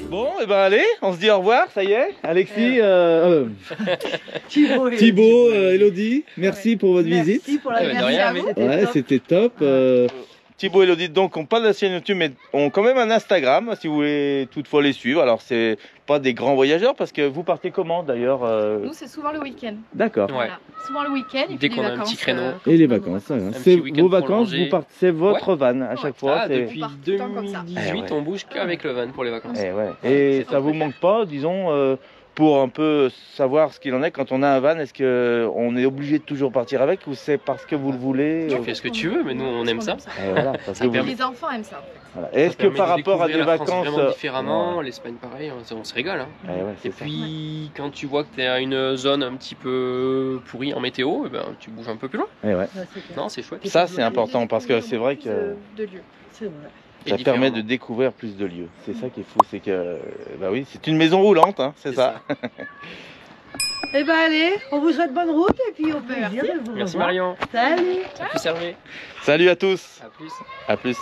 Speaker 3: Bon, et ben allez, on se dit au revoir, ça y est. Alexis,
Speaker 1: Thibaut,
Speaker 3: Thibaut, Elodie, merci pour votre visite.
Speaker 1: Merci pour la
Speaker 4: Eh ben, de
Speaker 1: visite.
Speaker 4: rien, mais-
Speaker 1: C'était
Speaker 3: Ouais,
Speaker 1: top.
Speaker 3: c'était top. Thibaut et Elodie donc n'ont pas de chaîne YouTube mais ont quand même un Instagram si vous voulez toutefois les suivre. Alors c'est pas des grands voyageurs parce que vous partez comment d'ailleurs
Speaker 5: Nous, c'est souvent le week-end.
Speaker 3: D'accord.
Speaker 4: Ouais.
Speaker 5: Voilà. Souvent le week-end. Et
Speaker 4: Dès
Speaker 5: puis
Speaker 4: qu'on
Speaker 5: les
Speaker 4: a un
Speaker 5: vacances,
Speaker 4: petit créneau.
Speaker 5: quand
Speaker 3: Et les
Speaker 5: on a nos
Speaker 3: vacances,
Speaker 5: vacances.
Speaker 3: hein.
Speaker 4: Un
Speaker 3: C'est
Speaker 4: petit week-end
Speaker 3: vos vacances,
Speaker 4: prolongé.
Speaker 3: vous partez, c'est votre van à chaque fois.
Speaker 5: Ouais.
Speaker 3: c'est-
Speaker 4: Depuis
Speaker 5: On part tout le temps comme ça.
Speaker 4: 2018,
Speaker 3: Eh ouais.
Speaker 4: on bouge qu'avec le van pour les vacances.
Speaker 3: Eh ouais. Et
Speaker 5: C'est
Speaker 3: ça
Speaker 5: ton
Speaker 3: vous
Speaker 5: préféré.
Speaker 3: manque pas, disons, pour un peu savoir ce qu'il en est quand on a un van, est-ce qu'on est obligé de toujours partir avec ou c'est parce que vous le voulez
Speaker 4: Tu fais ce que tu veux, mais nous on aime ça.
Speaker 3: Eh voilà, parce que vous-
Speaker 5: Les enfants aiment ça.
Speaker 3: voilà.
Speaker 4: Ça
Speaker 3: Est-ce que
Speaker 4: permet
Speaker 3: par
Speaker 4: de
Speaker 3: rapport à des
Speaker 4: découvrir la France
Speaker 3: vacances
Speaker 4: vraiment différemment,
Speaker 3: ouais.
Speaker 4: l'Espagne pareil, on se régale. Hein.
Speaker 3: Eh ouais, c'est
Speaker 4: Et
Speaker 3: ça.
Speaker 4: puis quand tu vois que tu es à une zone un petit peu pourrie en météo, eh ben, tu bouges un peu plus loin.
Speaker 3: Eh ouais.
Speaker 1: Ouais, c'est clair.
Speaker 4: Non, c'est chouette.
Speaker 3: Ça c'est important parce que c'est vrai que
Speaker 5: De lieux.
Speaker 1: C'est vrai.
Speaker 4: Et
Speaker 3: ça permet
Speaker 4: différemment.
Speaker 3: de découvrir plus de lieux. C'est ça qui est fou, c'est que bah oui, c'est une maison roulante, hein, c'est ça.
Speaker 1: Eh ben allez, on vous souhaite bonne route et puis au plaisir de vous
Speaker 4: Merci
Speaker 1: revoir.
Speaker 4: Marion.
Speaker 1: Salut.
Speaker 4: À plus Hervé.
Speaker 3: Salut à tous.
Speaker 4: À plus.
Speaker 3: À plus.